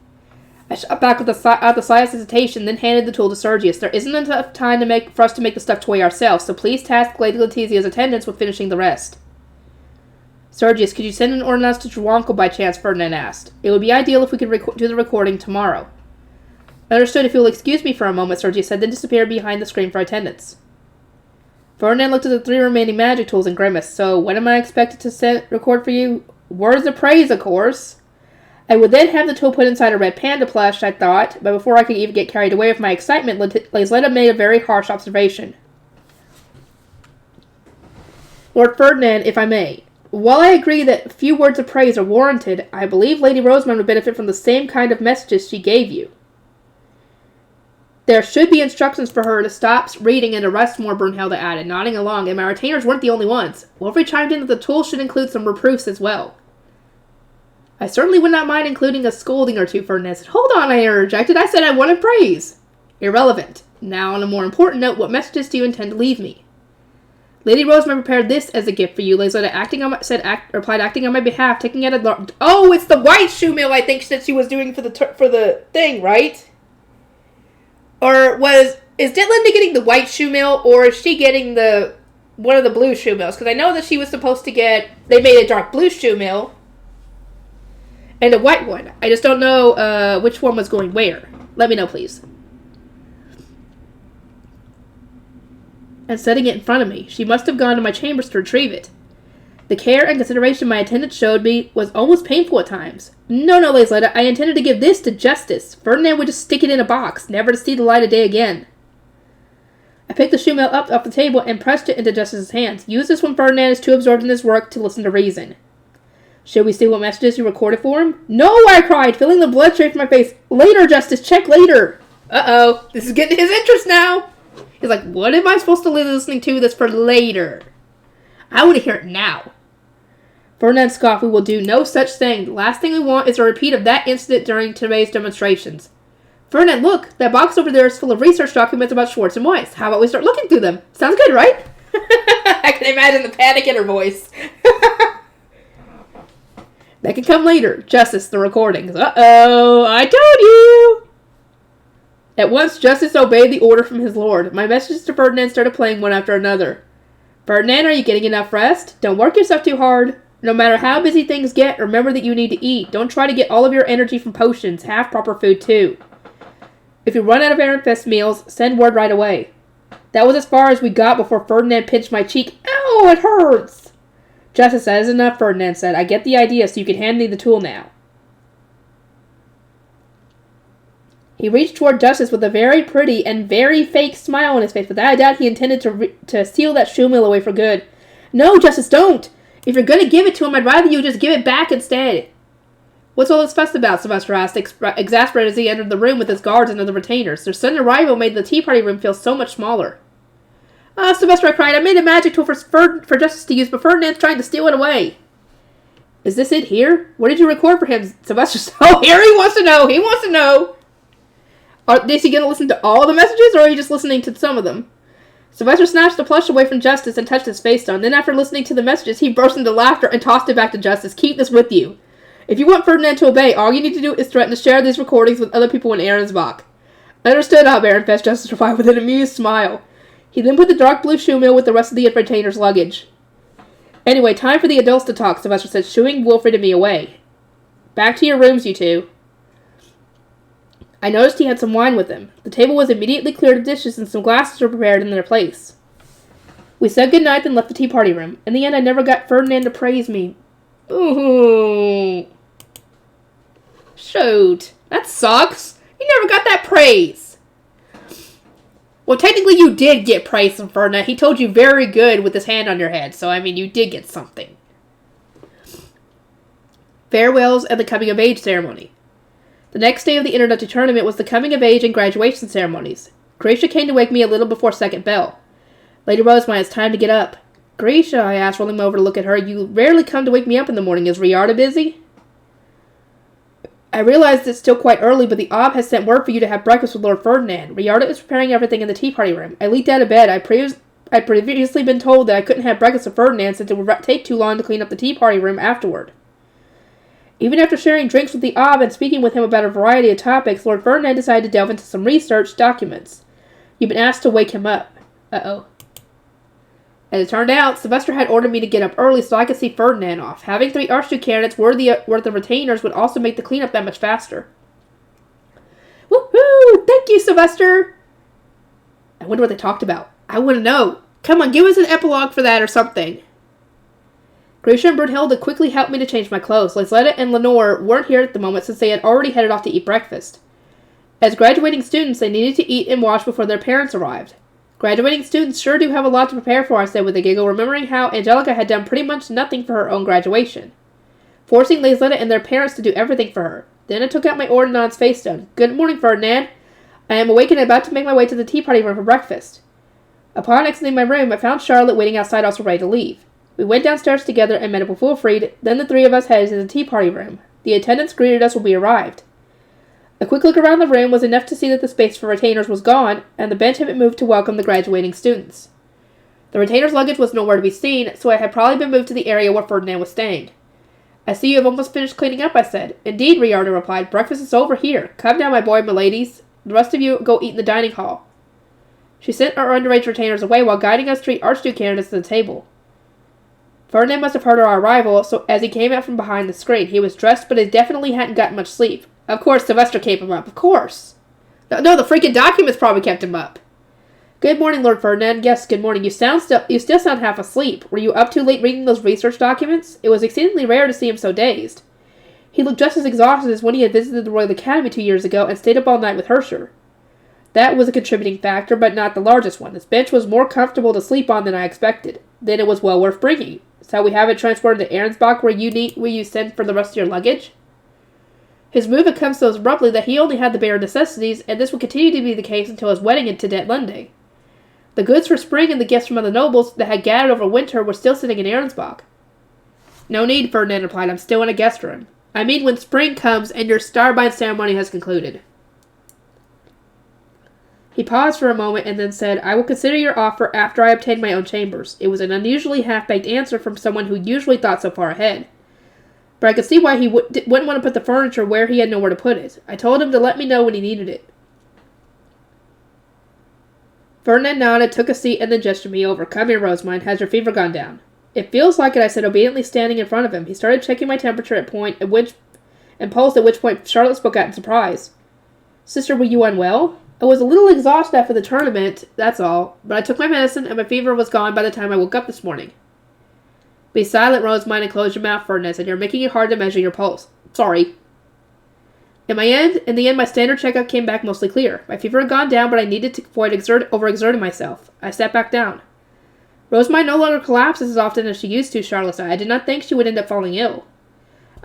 I shot back with the slightest hesitation, then handed the tool to Sergius. There isn't enough time for us to make the stuffed toy ourselves, so please task Lady Letizia's attendants with finishing the rest. Sergius, could you send an ordinance to Juanco by chance? Ferdinand asked. It would be ideal if we could do the recording tomorrow. Understood. If you'll excuse me for a moment, Sergius said, then disappeared behind the screen for attendance. Ferdinand looked at the 3 remaining magic tools and grimaced. So, when am I expected to record for you? Words of praise, of course. I would then have the tool put inside a red panda plush, I thought, but before I could even get carried away with my excitement, Laisletta made a very harsh observation. Lord Ferdinand, if I may, while I agree that few words of praise are warranted, I believe Lady Rosamund would benefit from the same kind of messages she gave you. There should be instructions for her to stop reading and to rest more, Brunhilde added, nodding along, and my retainers weren't the only ones. Wilfrid chimed in that the tool should include some reproofs as well. I certainly would not mind including a scolding or two, Ferdinand said. Hold on, I interjected. I said I wanted praise. Irrelevant. Now, on a more important note, what messages do you intend to leave me? Lady Rosemary prepared this as a gift for you. Lady Zeta replied, acting on my behalf, taking out a... Oh, it's the white shoe mill, I think, that she was doing for the thing, right? Or is Ditlinda getting the white shoe mill, or is she getting one of the blue shoe mills? Because I know that she was supposed to get... They made a dark blue shoe mill and a white one. I just don't know which one was going where. Let me know, please. And setting it in front of me. She must have gone to my chambers to retrieve it. The care and consideration my attendant showed me was almost painful at times. No, Lady Zeta, I intended to give this to Justice. Ferdinand would just stick it in a box, never to see the light of day again. I picked the shoe mill up off the table and pressed it into Justice's hands. Use this when Ferdinand is too absorbed in his work to listen to reason. Should we see what messages you recorded for him? No, I cried, feeling the blood strafe from my face. Later, Justice, check later. Uh-oh, this is getting his interest now. He's like, what am I supposed to be listening to this for later? I want to hear it now. Ferdinand scoffed, we will do no such thing. The last thing we want is a repeat of that incident during today's demonstrations. Ferdinand, look, that box over there is full of research documents about Schwartz and Weiss. How about we start looking through them? Sounds good, right? I can imagine the panic in her voice. That can come later. Justice, the recordings. Uh-oh, I told you! At once, Justice obeyed the order from his lord. My messages to Ferdinand started playing one after another. Ferdinand, are you getting enough rest? Don't work yourself too hard. No matter how busy things get, remember that you need to eat. Don't try to get all of your energy from potions. Have proper food, too. If you run out of Ehrenfest meals, send word right away. That was as far as we got before Ferdinand pinched my cheek. Ow, it hurts! Justice, that is enough, Ferdinand said. I get the idea, so you can hand me the tool now. He reached toward Justice with a very pretty and very fake smile on his face. Without a doubt, he intended to steal that shoe mill away for good. No, Justice, don't! If you're going to give it to him, I'd rather you just give it back instead. What's all this fuss about? Sylvester asked, exasperated as he entered the room with his guards and other retainers. Their sudden arrival made the tea party room feel so much smaller. Ah, Sylvester, I cried. I made a magic tool for Justice to use, but Ferdinand's trying to steal it away. Is this it here? What did you record for him? Sylvester, oh, here he wants to know. He wants to know. Is he going to listen to all the messages, or are you just listening to some of them? Sylvester snatched the plush away from Justice and touched his face stone. Then, after listening to the messages, he burst into laughter and tossed it back to Justice. Keep this with you. If you want Ferdinand to obey, all you need to do is threaten to share these recordings with other people in Ahrensbach. Understood, Ehrenfest, Justice replied with an amused smile. He then put the dark blue shoe mill with the rest of the entertainer's luggage. Anyway, time for the adults to talk, Sylvester said, shooing Wilfred and me away. Back to your rooms, you two. I noticed he had some wine with him. The table was immediately cleared of dishes and some glasses were prepared in their place. We said goodnight and left the tea party room. In the end, I never got Ferdinand to praise me. Ooh. Shoot. That sucks. You never got that praise. Well, technically you did get praise from Ferdinand. He told you very good with his hand on your head. So, I mean, you did get something. Farewells and the coming of age ceremony. The next day of the introductory tournament was the coming of age and graduation ceremonies. Gracia came to wake me a little before second bell. Lady Rosemary, it's time to get up. Gracia, I asked, rolling over to look at her, you rarely come to wake me up in the morning. Is Riarda busy? I realize it's still quite early, but the Ob has sent word for you to have breakfast with Lord Ferdinand. Riarda is preparing everything in the tea party room. I leaped out of bed. I'd previously been told that I couldn't have breakfast with Ferdinand since it would take too long to clean up the tea party room afterward. Even after sharing drinks with the Ob and speaking with him about a variety of topics, Lord Ferdinand decided to delve into some research documents. You've been asked to wake him up. Uh-oh. As it turned out, Sylvester had ordered me to get up early so I could see Ferdinand off. Having 3 Archduke candidates worth the retainers would also make the cleanup that much faster. Woohoo! Thank you, Sylvester! I wonder what they talked about. I want to know. Come on, give us an epilogue for that or something. Gracia and Brunhilde quickly helped me to change my clothes. Lisletta and Lenore weren't here at the moment since they had already headed off to eat breakfast. As graduating students, they needed to eat and wash before their parents arrived. Graduating students sure do have a lot to prepare for, I said with a giggle, remembering how Angelica had done pretty much nothing for her own graduation, forcing Lisletta and their parents to do everything for her. Then I took out my ordnance face stone. Good morning, Ferdinand. I am awake and about to make my way to the tea party room for breakfast. Upon exiting my room, I found Charlotte waiting outside, also ready to leave. We went downstairs together and met up with Wilfried, then the 3 of us headed to the tea party room. The attendants greeted us when we arrived. A quick look around the room was enough to see that the space for retainers was gone, and the bench had been moved to welcome the graduating students. The retainer's luggage was nowhere to be seen, so it had probably been moved to the area where Ferdinand was staying. I see you have almost finished cleaning up, I said. Indeed, Riardo replied. Breakfast is over here. Come now, my boy, my ladies. The rest of you go eat in the dining hall. She sent our underage retainers away while guiding us three Archduke candidates to the table. Ferdinand must have heard our arrival, so as he came out from behind the screen, he was dressed, but he definitely hadn't gotten much sleep. Of course, Sylvester kept him up. Of course. No, the freaking documents probably kept him up. Good morning, Lord Ferdinand. Yes, good morning. You still sound half asleep. Were you up too late reading those research documents? It was exceedingly rare to see him so dazed. He looked just as exhausted as when he had visited the Royal Academy 2 years ago and stayed up all night with Hersher. That was a contributing factor, but not the largest one. His bench was more comfortable to sleep on than I expected. Then it was well worth bringing. So we have it transported to Ahrensbach where you send for the rest of your luggage? His move had come so abruptly that he only had the bare necessities, and this would continue to be the case until his wedding in Det-Lunde. The goods for spring and the gifts from other nobles that had gathered over winter were still sitting in Ahrensbach. No need, Ferdinand replied. I'm still in a guest room. I mean when spring comes and your starbind ceremony has concluded. He paused for a moment and then said, I will consider your offer after I obtain my own chambers. It was an unusually half-baked answer from someone who usually thought so far ahead. But I could see why he wouldn't want to put the furniture where he had nowhere to put it. I told him to let me know when he needed it. Ferdinand nodded, took a seat, and then gestured me over. Come here, Rosamund. Has your fever gone down? It feels like it, I said, obediently standing in front of him. He started checking my temperature and pulse, at which point Charlotte spoke out in surprise. Sister, were you unwell? I was a little exhausted after the tournament, that's all, but I took my medicine and my fever was gone by the time I woke up this morning. Be silent, Rosamund, and close your mouth, Ferdinand, and you're making it hard to measure your pulse. Sorry. In the end, my standard checkup came back mostly clear. My fever had gone down, but I needed to avoid overexerting myself. I sat back down. Rosamund no longer collapses as often as she used to, Charlotte said. I did not think she would end up falling ill.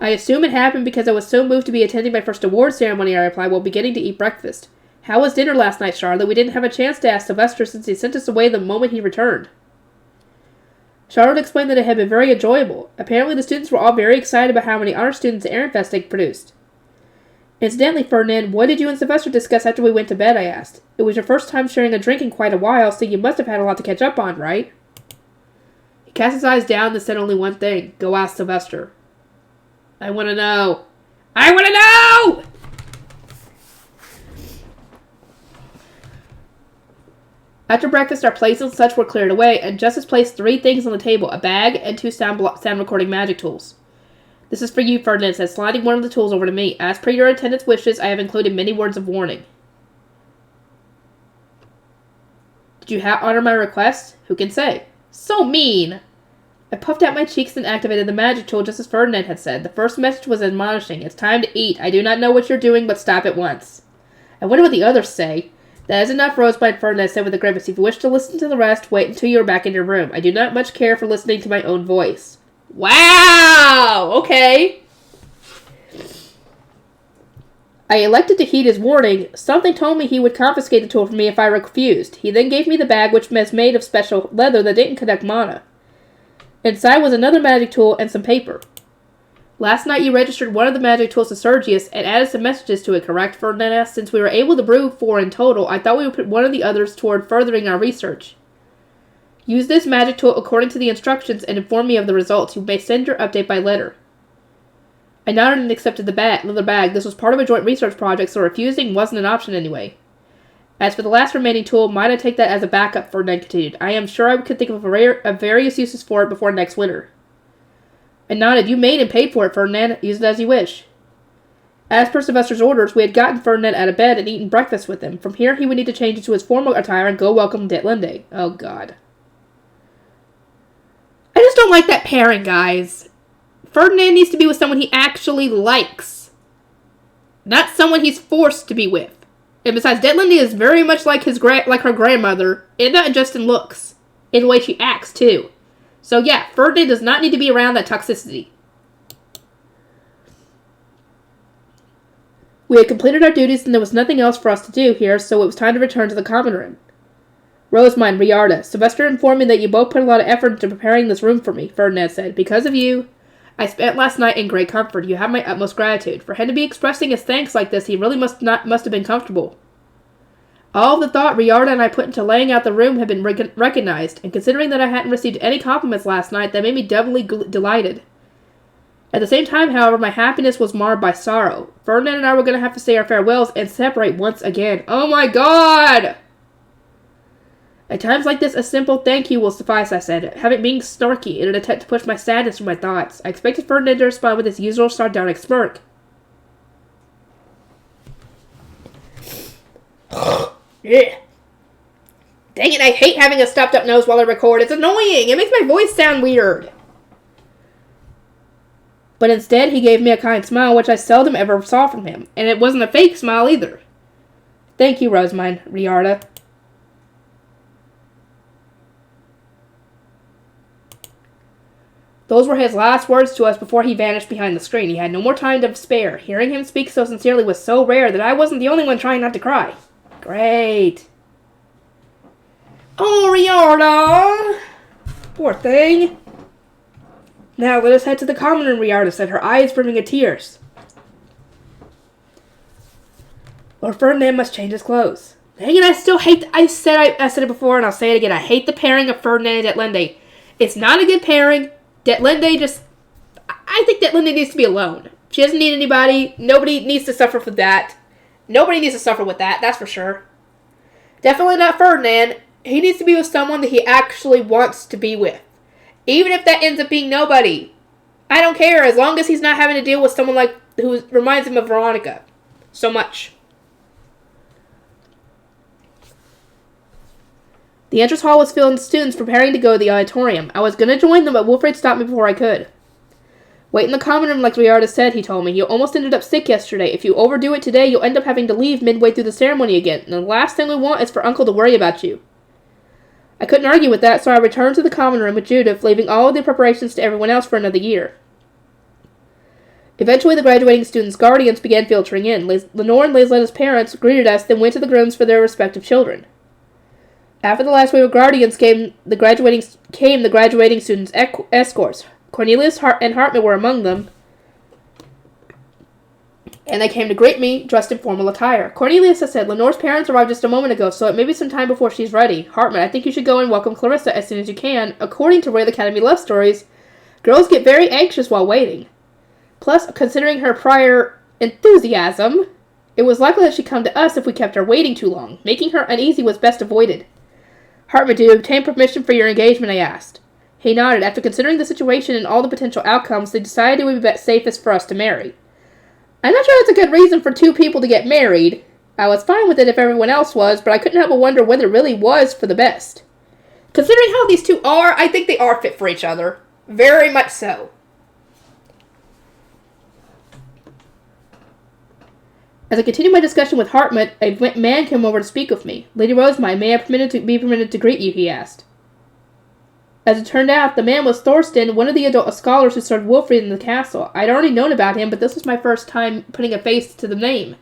I assume it happened because I was so moved to be attending my first award ceremony, I replied, while beginning to eat breakfast. How was dinner last night, Charlotte? We didn't have a chance to ask Sylvester since he sent us away the moment he returned. Charlotte explained that it had been very enjoyable. Apparently the students were all very excited about how many honor students Ehrenfest had produced. Incidentally, Ferdinand, what did you and Sylvester discuss after we went to bed, I asked. It was your first time sharing a drink in quite a while, so you must have had a lot to catch up on, right? He cast his eyes down and said only one thing. Go ask Sylvester. I want to know. I want to know! After breakfast, our plates and such were cleared away, and Justice placed 3 things on the table, a bag and 2 sound recording magic tools. This is for you, Ferdinand said, sliding one of the tools over to me. As per your attendant's wishes, I have included many words of warning. Did you honor my request? Who can say? So mean! I puffed out my cheeks and activated the magic tool just as Ferdinand had said. The first message was admonishing. It's time to eat. I do not know what you're doing, but stop at once. I wonder what the others say. That is enough, Rosebud, Ferdinand said with a grimace. If you wish to listen to the rest, wait until you are back in your room. I do not much care for listening to my own voice. Wow! Okay. I elected to heed his warning. Something told me he would confiscate the tool from me if I refused. He then gave me the bag, which was made of special leather that didn't conduct mana. Inside was another magic tool and some paper. Last night you registered one of the magic tools to Sergius and added some messages to it, correct, Ferdinand asked? Since we were able to brew 4 in total, I thought we would put one of the others toward furthering our research. Use this magic tool according to the instructions and inform me of the results. You may send your update by letter. I nodded and accepted the leather bag. This was part of a joint research project, so refusing wasn't an option anyway. As for the last remaining tool, might I take that as a backup, Ferdinand continued. I am sure I could think of various uses for it before next winter. I nodded. You made and paid for it, Ferdinand. Use it as you wish. As per Sylvester's orders, we had gotten Ferdinand out of bed and eaten breakfast with him. From here, he would need to change into his formal attire and go welcome Det-Lunde. Oh, God. I just don't like that pairing, guys. Ferdinand needs to be with someone he actually likes. Not someone he's forced to be with. And besides, Det-Lunde is very much like her grandmother, and not just in looks. In the way she acts, too. So yeah, Ferdinand does not need to be around that toxicity. We had completed our duties and there was nothing else for us to do here, so it was time to return to the common room. Rosamund, Riarda, Sylvester informed me that you both put a lot of effort into preparing this room for me, Ferdinand said. Because of you, I spent last night in great comfort. You have my utmost gratitude. For him to be expressing his thanks like this, he really must have been comfortable. All of the thought Riarda and I put into laying out the room had been recognized, and considering that I hadn't received any compliments last night, that made me doubly delighted. At the same time, however, my happiness was marred by sorrow. Ferdinand and I were going to have to say our farewells and separate once again. Oh my god! At times like this, a simple thank you will suffice, I said, having being snarky in an attempt to push my sadness from my thoughts. I expected Ferdinand to respond with his usual sardonic smirk. Yeah. Dang it, I hate having a stopped-up nose while I record. It's annoying. It makes my voice sound weird. But instead, he gave me a kind smile, which I seldom ever saw from him. And it wasn't a fake smile, either. Thank you, Rosamine, Riarda. Those were his last words to us before he vanished behind the screen. He had no more time to spare. Hearing him speak so sincerely was so rare that I wasn't the only one trying not to cry. Great. Oh, Riarda! Poor thing. Now let us head to the common room, Riarda said, her eyes brimming with tears. Lord Ferdinand must change his clothes. Dang it, I still hate... I said it before, and I'll say it again. I hate the pairing of Ferdinand and Detlinde. It's not a good pairing. Detlinde just... I think Detlinde needs to be alone. She doesn't need anybody. Nobody needs to suffer for that. Nobody needs to suffer with that, that's for sure. Definitely not Ferdinand. He needs to be with someone that he actually wants to be with. Even if that ends up being nobody. I don't care, as long as he's not having to deal with someone like who reminds him of Veronica. So much. The entrance hall was filled with students preparing to go to the auditorium. I was going to join them, but Wilfred stopped me before I could. Wait in the common room like Riarda said, he told me. You almost ended up sick yesterday. If you overdo it today, you'll end up having to leave midway through the ceremony again. And the last thing we want is for Uncle to worry about you. I couldn't argue with that, so I returned to the common room with Judith, leaving all of the preparations to everyone else for another year. Eventually, the graduating students' guardians began filtering in. Lenore and Layzletta's parents greeted us, then went to the rooms for their respective children. After the last wave of guardians came the graduating students' escorts. Cornelius and Hartman were among them, and they came to greet me, dressed in formal attire. Cornelius has said, Lenore's parents arrived just a moment ago, so it may be some time before she's ready. Hartman, I think you should go and welcome Clarissa as soon as you can. According to Royal Academy love stories, girls get very anxious while waiting. Plus, considering her prior enthusiasm, it was likely that she'd come to us if we kept her waiting too long. Making her uneasy was best avoided. Hartman, do you obtain permission for your engagement, I asked. He nodded. After considering the situation and all the potential outcomes, they decided it would be safest for us to marry. I'm not sure that's a good reason for two people to get married. I was fine with it if everyone else was, but I couldn't help but wonder whether it really was for the best. Considering how these two are, I think they are fit for each other. Very much so. As I continued my discussion with Hartman, a man came over to speak with me. Lady Rosamine, may I be permitted to greet you, he asked. As it turned out, the man was Thorsten, one of the adult scholars who served Wilfrid in the castle. I'd already known about him, but this was my first time putting a face to the name.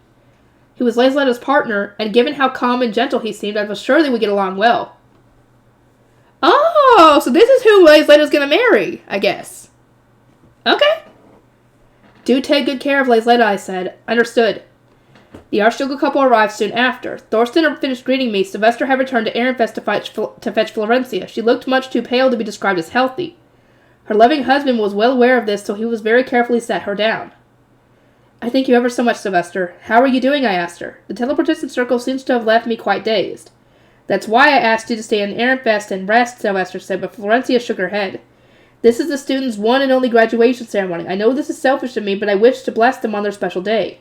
He was Layzletta's partner, and given how calm and gentle he seemed, I was sure they would get along well. Oh, so this is who Layzletta's gonna marry, I guess. Okay. Do take good care of Layzletta, I said. Understood. The Archducal couple arrived soon after. Thorsten had finished greeting me. Sylvester had returned to Ehrenfest to fetch Florencia. She looked much too pale to be described as healthy. Her loving husband was well aware of this, so he was very carefully set her down. I thank you ever so much, Sylvester. How are you doing, I asked her. The teleportation circle seems to have left me quite dazed. That's why I asked you to stay in Ehrenfest and rest, Sylvester said, but Florencia shook her head. This is the students' one and only graduation ceremony. I know this is selfish of me, but I wish to bless them on their special day.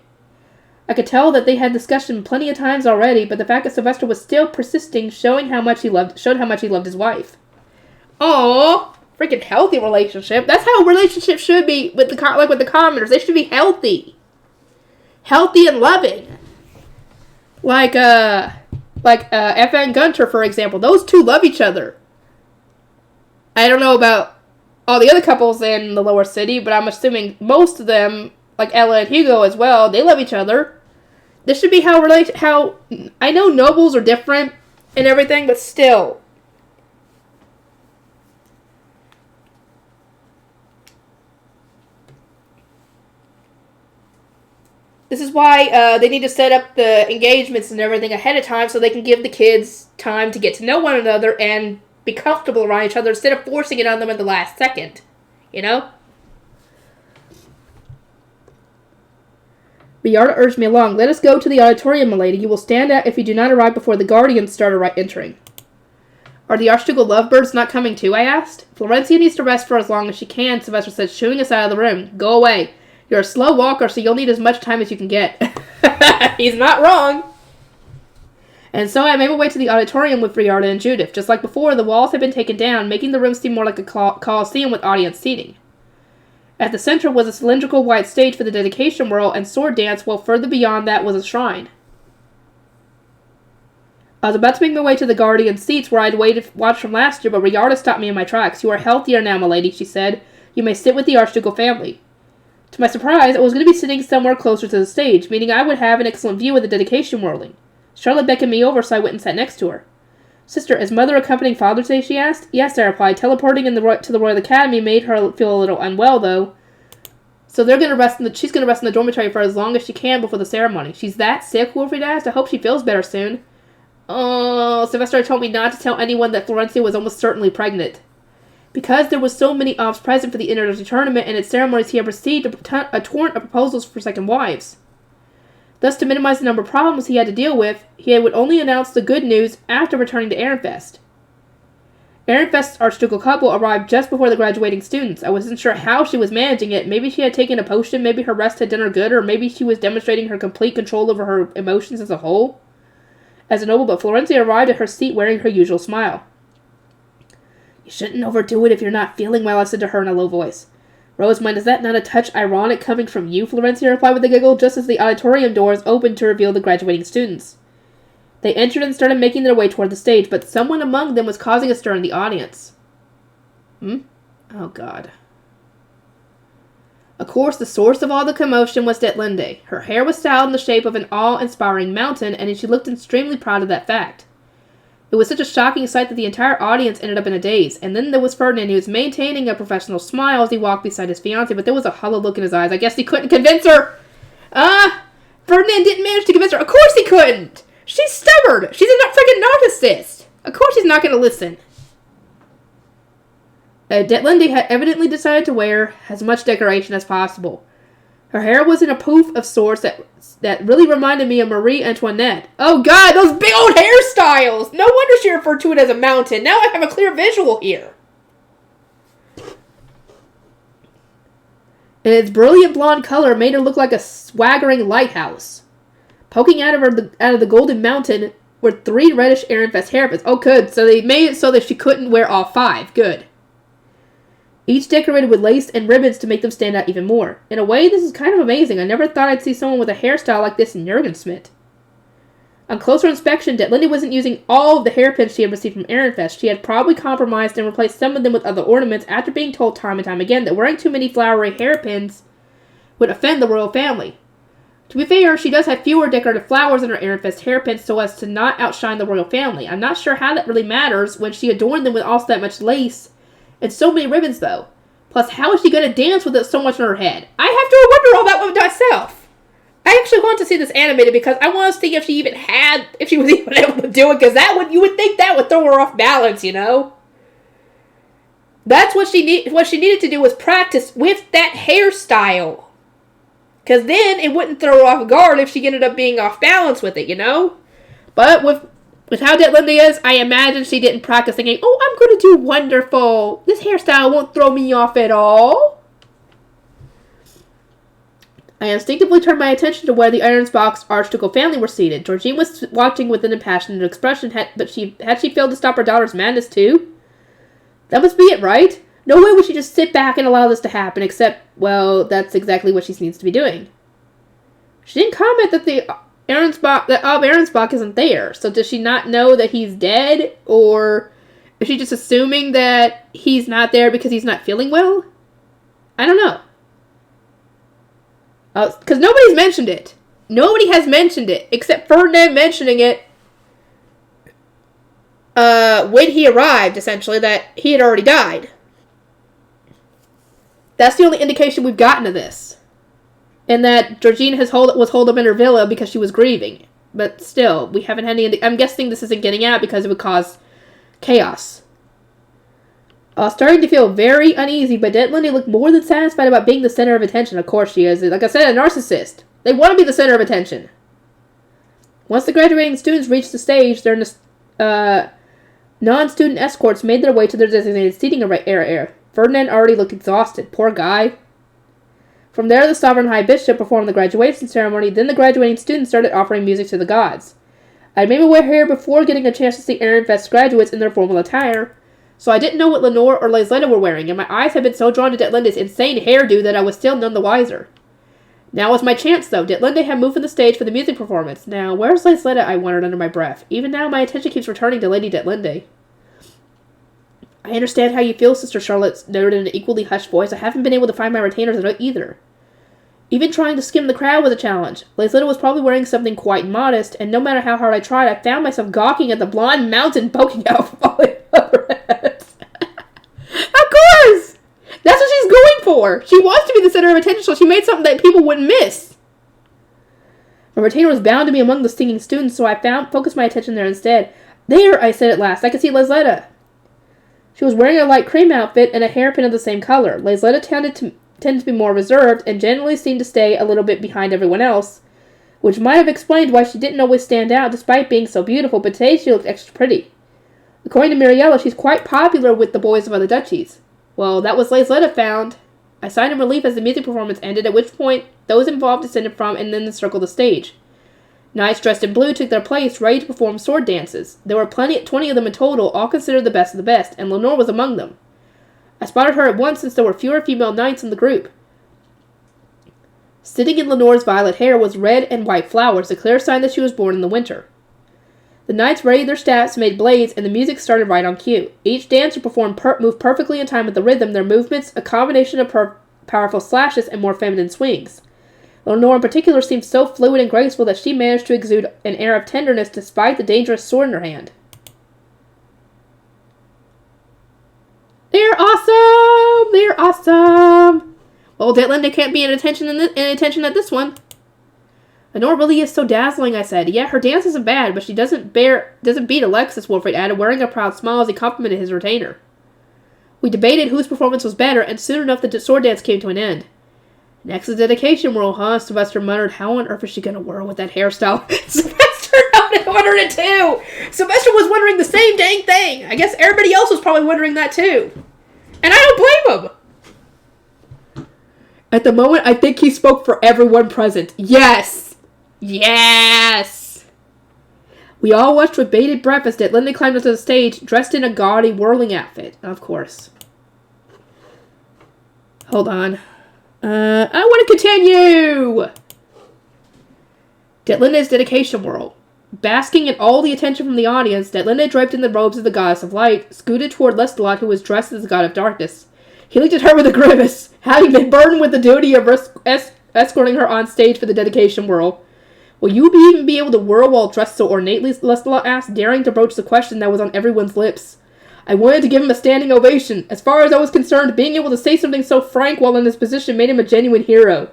I could tell that they had discussion plenty of times already, but the fact that Sylvester was still persisting showed how much he loved his wife. Aww, freaking healthy relationship. That's how relationships should be with the commoners. They should be healthy and loving. Like FN Gunter, for example. Those two love each other. I don't know about all the other couples in the lower city, but I'm assuming most of them, like Ella and Hugo as well, they love each other. This should be how I know nobles are different and everything, but still. This is why they need to set up the engagements and everything ahead of time so they can give the kids time to get to know one another and be comfortable around each other instead of forcing it on them at the last second. You know? Riarda urged me along. Let us go to the auditorium, milady. You will stand out if you do not arrive before the guardians start entering. Are the Archducal lovebirds not coming too? I asked. Florencia needs to rest for as long as she can, Sylvester said, shooing us out of the room. Go away. You're a slow walker, so you'll need as much time as you can get. He's not wrong. And so I made my way to the auditorium with Riarda and Judith. Just like before, the walls had been taken down, making the room seem more like a coliseum with audience seating. At the center was a cylindrical white stage for the dedication whirl and sword dance, while further beyond that was a shrine. I was about to make my way to the guardian seats where I'd watched from last year, but Riarda stopped me in my tracks. You are healthier now, milady, she said. You may sit with the Archducal family. To my surprise, I was going to be sitting somewhere closer to the stage, meaning I would have an excellent view of the dedication whirling. Charlotte beckoned me over, so I went and sat next to her. Sister, is Mother accompanying Father today, she asked. Yes, I replied. Teleporting to the Royal Academy made her feel a little unwell, though. So she's going to rest in the dormitory for as long as she can before the ceremony. She's that sick, Wilfried asked. I hope she feels better soon. Oh, Sylvester told me not to tell anyone that Florencia was almost certainly pregnant. Because there was so many offs present for the introductory tournament and its ceremonies, he had received a torrent of proposals for second wives. Thus, to minimize the number of problems he had to deal with, he would only announce the good news after returning to Ehrenfest. Ehrenfest's Archducal couple arrived just before the graduating students. I wasn't sure how she was managing it. Maybe she had taken a potion, maybe her rest had done her good, or maybe she was demonstrating her complete control over her emotions as a whole. As a noble, but Florencia arrived at her seat wearing her usual smile. You shouldn't overdo it if you're not feeling well, I said to her in a low voice. Rosamund, is that not a touch ironic coming from you? Florencia replied with a giggle, just as the auditorium doors opened to reveal the graduating students. They entered and started making their way toward the stage, but someone among them was causing a stir in the audience. Oh, God. Of course, the source of all the commotion was Detlinde. Her hair was styled in the shape of an awe-inspiring mountain, and she looked extremely proud of that fact. It was such a shocking sight that the entire audience ended up in a daze. And then there was Ferdinand, who was maintaining a professional smile as he walked beside his fiancée, but there was a hollow look in his eyes. I guess he couldn't convince her. Ferdinand didn't manage to convince her. Of course he couldn't. She's stubborn. She's a freaking narcissist. Of course he's not going to listen. Detlinde had evidently decided to wear as much decoration as possible. Her hair was in a poof of sorts that really reminded me of Marie Antoinette. Oh God, those big old hairstyles! No wonder she referred to it as a mountain. Now I have a clear visual here. And its brilliant blonde color made her look like a swaggering lighthouse. Poking out of the golden mountain were 3 reddish Ehrenfest hairpins. Oh, good. So they made it so that she couldn't wear all 5. Good. Each decorated with lace and ribbons to make them stand out even more. In a way, this is kind of amazing. I never thought I'd see someone with a hairstyle like this in Jurgensmith. On closer inspection, Detlinde wasn't using all of the hairpins she had received from Ehrenfest. She had probably compromised and replaced some of them with other ornaments after being told time and time again that wearing too many flowery hairpins would offend the royal family. To be fair, she does have fewer decorative flowers in her Ehrenfest hairpins so as to not outshine the royal family. I'm not sure how that really matters when she adorned them with all that much lace and so many ribbons, though. Plus, how is she going to dance with it so much on her head? I have to wonder all that with myself. I actually want to see this animated because I want to see if she was even able to do it, because you would think that would throw her off balance, you know? That's what she needed to do was practice with that hairstyle. Because then it wouldn't throw her off guard if she ended up being off balance with it, you know? But with how Detlinde is, I imagine she didn't practice thinking, oh, I'm going to do wonderful. This hairstyle won't throw me off at all. I instinctively turned my attention to where the Ironsbach's Archducal family were seated. Georgine was watching with an impassioned expression, but had she failed to stop her daughter's madness too? That must be it, right? No way would she just sit back and allow this to happen, except, well, that's exactly what she needs to be doing. She didn't comment that Aronsbach isn't there, so does she not know that he's dead, or is she just assuming that he's not there because he's not feeling well? I don't know. Because nobody's mentioned it. Nobody has mentioned it, except Ferdinand mentioning it when he arrived, essentially, that he had already died. That's the only indication we've gotten of this. and that Georgina was holed up in her villa because she was grieving. But still, we haven't had any... I'm guessing this isn't getting out because it would cause chaos. Starting to feel very uneasy, but Lindy looked more than satisfied about being the center of attention. Of course she is. Like I said, a narcissist. They want to be the center of attention. Once the graduating students reached the stage, their non-student escorts made their way to their designated seating area. Ferdinand already looked exhausted. Poor guy. From there, the Sovereign High Bishop performed the graduation ceremony. Then the graduating students started offering music to the gods. I made my way here before getting a chance to see Aaron Fest graduates in their formal attire, so I didn't know what Lenore or Laisletta were wearing, and my eyes had been so drawn to Detlinda's insane hairdo that I was still none the wiser. Now was my chance, though. Detlinda had moved from the stage for the music performance. Now, where's Laisletta? I wondered under my breath. Even now, my attention keeps returning to Lady Detlinde. I understand how you feel, Sister Charlotte noted in an equally hushed voice. I haven't been able to find my retainers either. Even trying to skim the crowd was a challenge. Laisletta was probably wearing something quite modest, and no matter how hard I tried, I found myself gawking at the blonde mountain poking out from her head. Of course! That's what she's going for! She wants to be the center of attention, so she made something that people wouldn't miss. My retainer was bound to be among the singing students, so I focused my attention there instead. There, I said at last. I could see Laisletta. She was wearing a light cream outfit and a hairpin of the same color. Laisletta tended to be more reserved and generally seemed to stay a little bit behind everyone else, which might have explained why she didn't always stand out despite being so beautiful, but today she looked extra pretty. According to Miriella, she's quite popular with the boys of other duchies. Well, that was Laisletta found. I sighed in relief as the music performance ended, at which point those involved descended from and then encircled the stage. Knights dressed in blue took their place, ready to perform sword dances. There were 20 of them in total, all considered the best of the best, and Lenore was among them. I spotted her at once since there were fewer female knights in the group. Sitting in Lenore's violet hair was red and white flowers, a clear sign that she was born in the winter. The knights readied their staffs, made blades, and the music started right on cue. Each dancer moved perfectly in time with the rhythm, their movements a combination of powerful slashes and more feminine swings. Lenore in particular seemed so fluid and graceful that she managed to exude an air of tenderness despite the dangerous sword in her hand. They're awesome! They're awesome! Well, Detlinde can't be in attention at this one. Lenore really is so dazzling, I said. Yeah, her dance isn't bad, but she doesn't beat Alexis, Wolfred added, wearing a proud smile as he complimented his retainer. We debated whose performance was better, and soon enough the sword dance came to an end. Next is dedication whirl, huh? Sylvester muttered. How on earth is she gonna whirl with that hairstyle? Sylvester wondered it too! Sylvester was wondering the same dang thing! I guess everybody else was probably wondering that too. And I don't blame him! At the moment, I think he spoke for everyone present. Yes! Yes! We all watched with bated breath as Detlinde climbed onto the stage, dressed in a gaudy, whirling outfit. Of course. Hold on. I want to continue! Detlinde's dedication whirl. Basking in all the attention from the audience, Detlinde, draped in the robes of the goddess of light, scooted toward Lestalot, who was dressed as the god of darkness. He looked at her with a grimace, having been burdened with the duty of escorting her on stage for the dedication whirl. Will you even be able to whirl while dressed so ornately? Lestalot asked, daring to broach the question that was on everyone's lips. I wanted to give him a standing ovation. As far as I was concerned, being able to say something so frank while in this position made him a genuine hero.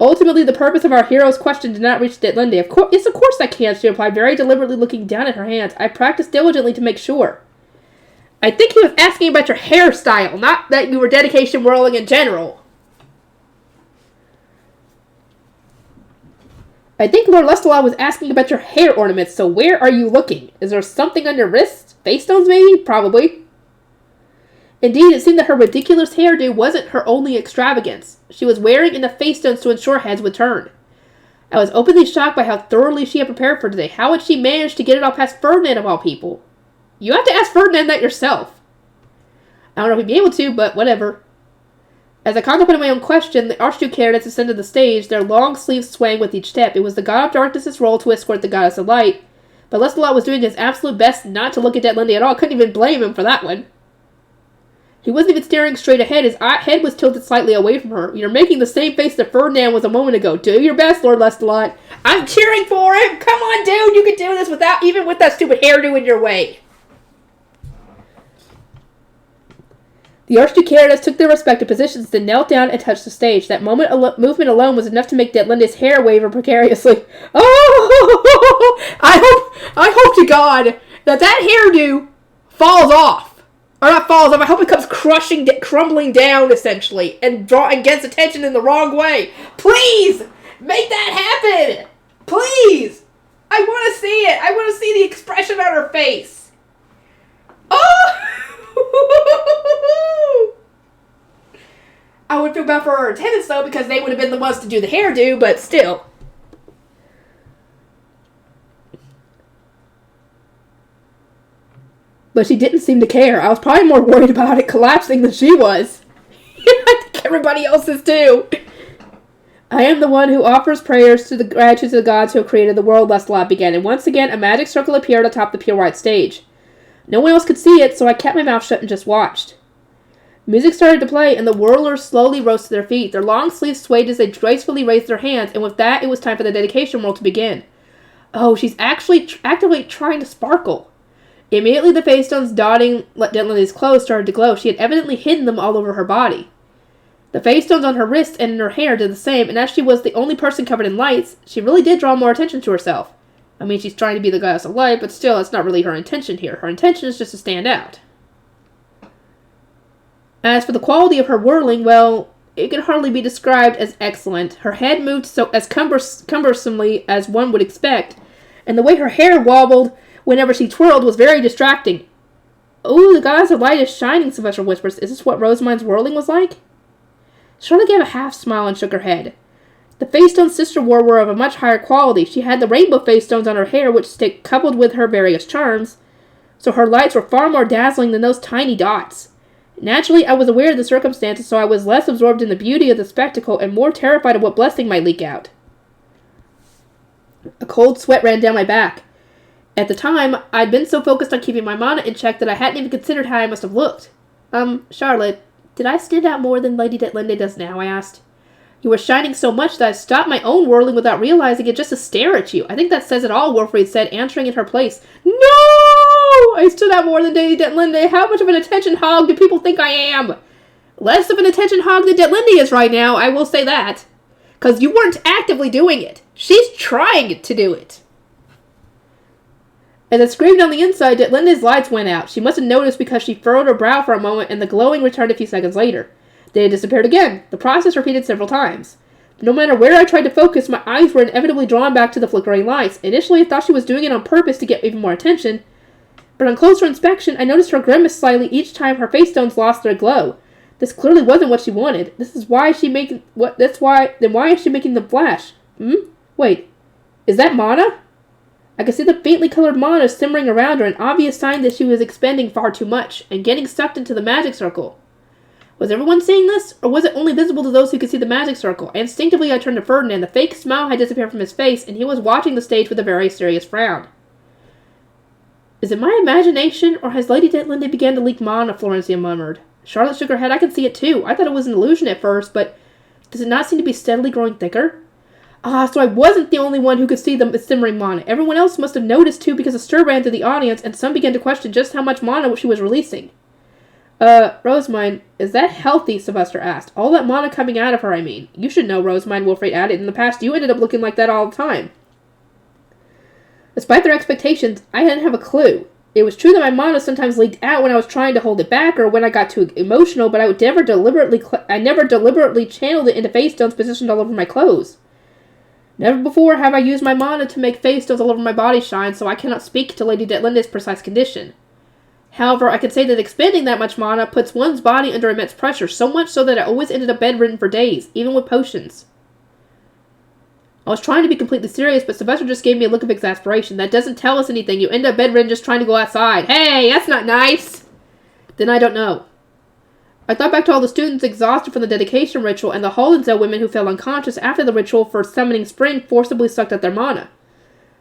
Ultimately, the purpose of our hero's question did not reach Detlinde. Of course I can, she replied, very deliberately looking down at her hands. I practiced diligently to make sure. I think he was asking about your hairstyle, not that you were dedication whirling in general. I think Lord Lestalot was asking about your hair ornaments, so where are you looking? Is there something on your wrists? Face stones, maybe? Probably. Indeed, it seemed that her ridiculous hairdo wasn't her only extravagance. She was wearing in the face stones to ensure heads would turn. I was openly shocked by how thoroughly she had prepared for today. How had she managed to get it all past Ferdinand of all people? You have to ask Ferdinand that yourself. I don't know if he'd be able to, but whatever. As I contemplated my own question, the Archduke candidates ascended the stage, their long sleeves swaying with each step. It was the god of darkness's role to escort the goddess of light, but Lestalot was doing his absolute best not to look at Detlinde at all. Couldn't even blame him for that one. He wasn't even staring straight ahead. His head was tilted slightly away from her. You're making the same face that Ferdinand was a moment ago. Do your best, Lord Lestalot. I'm cheering for him! Come on, dude! You can do this even with that stupid hairdo in your way. The Archduke candidates took their respective positions, then knelt down and touched the stage. That movement alone was enough to make Detlinda's hair waver precariously. Oh! I hope to God that hairdo falls off. Or not falls off, I hope it comes crumbling down, essentially, and gets attention in the wrong way. Please! Make that happen! Please! I want to see it! I want to see the expression on her face! Oh! I would feel bad for her attendants, though, because they would have been the ones to do the hairdo, but still. But she didn't seem to care. I was probably more worried about it collapsing than she was. I think everybody else is, too. I am the one who offers prayers to the gratitude to the gods who have created the world, Lancelot began, and once again a magic circle appeared atop the pure white stage. No one else could see it, so I kept my mouth shut and just watched. Music started to play, and the whirlers slowly rose to their feet. Their long sleeves swayed as they gracefully raised their hands, and with that, it was time for the dedication roll to begin. Oh, she's actually actively trying to sparkle. Immediately, the face stones dotting Detlinda's clothes started to glow. She had evidently hidden them all over her body. The face stones on her wrists and in her hair did the same, and as she was the only person covered in lights, she really did draw more attention to herself. I mean, she's trying to be the goddess of light, but still, that's not really her intention here. Her intention is just to stand out. As for the quality of her whirling, well, it can hardly be described as excellent. Her head moved as cumbersomely as one would expect, and the way her hair wobbled whenever she twirled was very distracting. Oh, the goddess of light is shining, Sylvester whispers. Is this what Rosemine's whirling was like? Charlotte gave a half smile and shook her head. The face stones sister wore were of a much higher quality. She had the rainbow face stones on her hair, which stick coupled with her various charms, so her lights were far more dazzling than those tiny dots. Naturally, I was aware of the circumstances, so I was less absorbed in the beauty of the spectacle and more terrified of what blessing might leak out. A cold sweat ran down my back. At the time, I'd been so focused on keeping my mana in check that I hadn't even considered how I must have looked. Charlotte, did I stand out more than Lady Detlinde does now? I asked. You were shining so much that I stopped my own whirling without realizing it just to stare at you. I think that says it all, Wilfried said, answering in her place. No! I stood out more than Lady Detlinde. How much of an attention hog do people think I am? Less of an attention hog than Detlinde is right now, I will say that. Because you weren't actively doing it. She's trying to do it. As I screamed on the inside, Detlinda's lights went out. She must have noticed because she furrowed her brow for a moment and the glowing returned a few seconds later. Then it disappeared again. The process repeated several times. No matter where I tried to focus, my eyes were inevitably drawn back to the flickering lights. Initially, I thought she was doing it on purpose to get even more attention, but on closer inspection, I noticed her grimace slightly each time her face stones lost their glow. This clearly wasn't what she wanted. Then why is she making them flash? Wait, is that mana? I could see the faintly colored mana simmering around her, an obvious sign that she was expending far too much, and getting sucked into the magic circle. Was everyone seeing this, or was it only visible to those who could see the magic circle? Instinctively, I turned to Ferdinand. The fake smile had disappeared from his face, and he was watching the stage with a very serious frown. Is it my imagination, or has Lady Detlinde begun to leak mana? Florencia murmured. Charlotte shook her head. I could see it too. I thought it was an illusion at first, but does it not seem to be steadily growing thicker? So I wasn't the only one who could see the simmering mana. Everyone else must have noticed too, because a stir ran through the audience, and some began to question just how much mana she was releasing. Rosemine, is that healthy? Sylvester asked. All that mana coming out of her, I mean. You should know, Rosemine, Wilfried added. In the past, you ended up looking like that all the time. Despite their expectations, I didn't have a clue. It was true that my mana sometimes leaked out when I was trying to hold it back or when I got too emotional, but I never deliberately channeled it into face stones positioned all over my clothes. Never before have I used my mana to make face stones all over my body shine, so I cannot speak to Lady Detlinde's precise condition. However, I can say that expending that much mana puts one's body under immense pressure, so much so that I always ended up bedridden for days, even with potions. I was trying to be completely serious, but Sylvester just gave me a look of exasperation. That doesn't tell us anything. You end up bedridden just trying to go outside. Hey, that's not nice! Then I don't know. I thought back to all the students exhausted from the dedication ritual and the Holdenzel women who fell unconscious after the ritual for summoning spring forcibly sucked out their mana.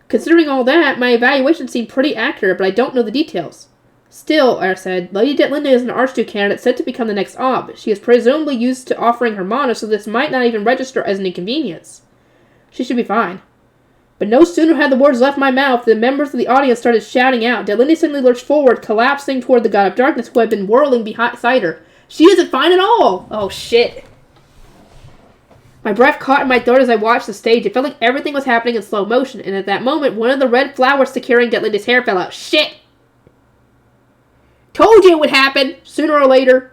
Considering all that, my evaluation seemed pretty accurate, but I don't know the details. Still, I said, Lady Detlinde is an Archduke candidate set to become the next Ob. She is presumably used to offering her mana, so this might not even register as an inconvenience. She should be fine. But no sooner had the words left my mouth than members of the audience started shouting out. Detlinde suddenly lurched forward, collapsing toward the god of darkness who had been whirling beside her. She isn't fine at all. Oh, shit. My breath caught in my throat as I watched the stage. It felt like everything was happening in slow motion, and at that moment, one of the red flowers securing Detlinda's hair fell out. Shit! Told you it would happen, sooner or later.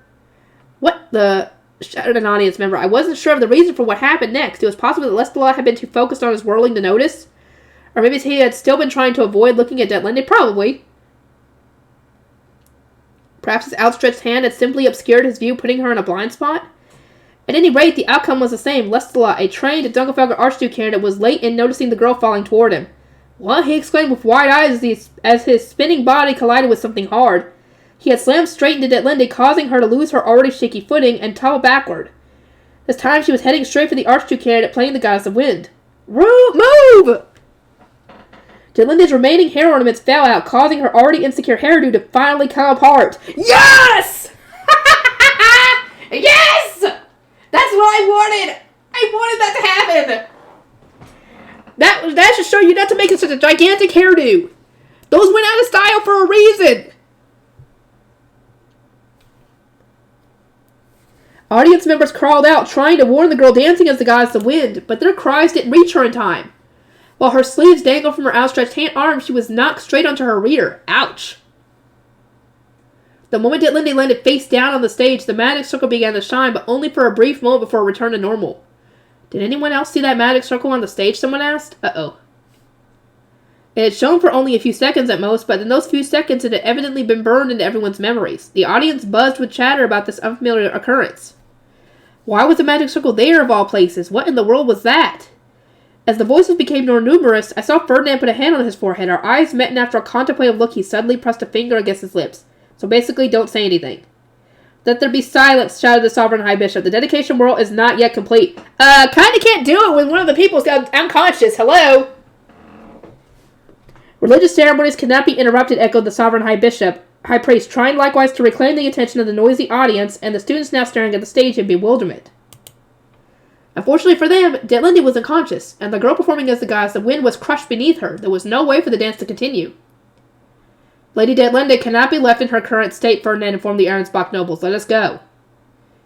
What the... shouted an audience member. I wasn't sure of the reason for what happened next. It was possible that Lestalot had been too focused on his whirling to notice. Or maybe he had still been trying to avoid looking at Detlinda. Probably. Perhaps his outstretched hand had simply obscured his view, putting her in a blind spot. At any rate, the outcome was the same. Lestalot, a trained Dunkelfelger Archduke candidate, was late in noticing the girl falling toward him. What? He exclaimed with wide eyes as his spinning body collided with something hard. He had slammed straight into Detlinda, causing her to lose her already shaky footing and topple backward. This time she was heading straight for the Archduke candidate, playing the Goddess of Wind. Move! Detlinda's remaining hair ornaments fell out, causing her already insecure hairdo to finally come apart. Yes! Yes! That's what I wanted! I wanted that to happen! That should show you not to make it such a gigantic hairdo. Those went out of style for a reason. Audience members crawled out, trying to warn the girl dancing as the Goddess of Wind, but their cries didn't reach her in time. While her sleeves dangled from her outstretched arm, she was knocked straight onto her rear. Ouch! The moment Detlinda landed face down on the stage, the magic circle began to shine, but only for a brief moment before it returned to normal. Did anyone else see that magic circle on the stage, someone asked? Uh-oh. It had shown for only a few seconds at most, but in those few seconds it had evidently been burned into everyone's memories. The audience buzzed with chatter about this unfamiliar occurrence. Why was the magic circle there, of all places? What in the world was that? As the voices became more numerous, I saw Ferdinand put a hand on his forehead. Our eyes met, and after a contemplative look, he suddenly pressed a finger against his lips. So basically, don't say anything. Let there be silence, shouted the Sovereign High Bishop. The dedication whirl is not yet complete. Kinda can't do it when one of the people's unconscious. Hello? Religious ceremonies cannot be interrupted, echoed the Sovereign High Priest, trying likewise to reclaim the attention of the noisy audience and the students now staring at the stage in bewilderment. Unfortunately for them, Detlinda was unconscious, and the girl performing as the Goddess of Wind was crushed beneath her. There was no way for the dance to continue. Lady Detlinda cannot be left in her current state, Ferdinand informed the Arensbach nobles. Let us go.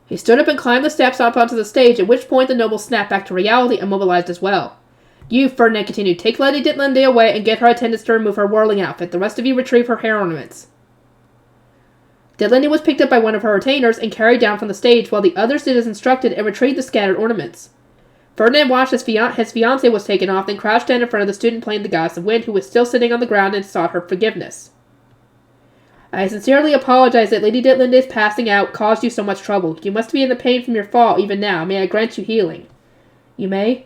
He stood up and climbed the steps up onto the stage, at which point the nobles snapped back to reality and mobilized as well. You, Ferdinand continued, take Lady Detlinda away and get her attendants to remove her whirling outfit. The rest of you retrieve her hair ornaments. Detlinda was picked up by one of her retainers and carried down from the stage, while the others did as instructed and retrieved the scattered ornaments. Ferdinand watched as his fiancée was taken off, then crouched down in front of the student playing the Goddess of Wind, who was still sitting on the ground, and sought her forgiveness. I sincerely apologize that Lady Detlinda's passing out caused you so much trouble. You must be in the pain from your fall even now. May I grant you healing? You may.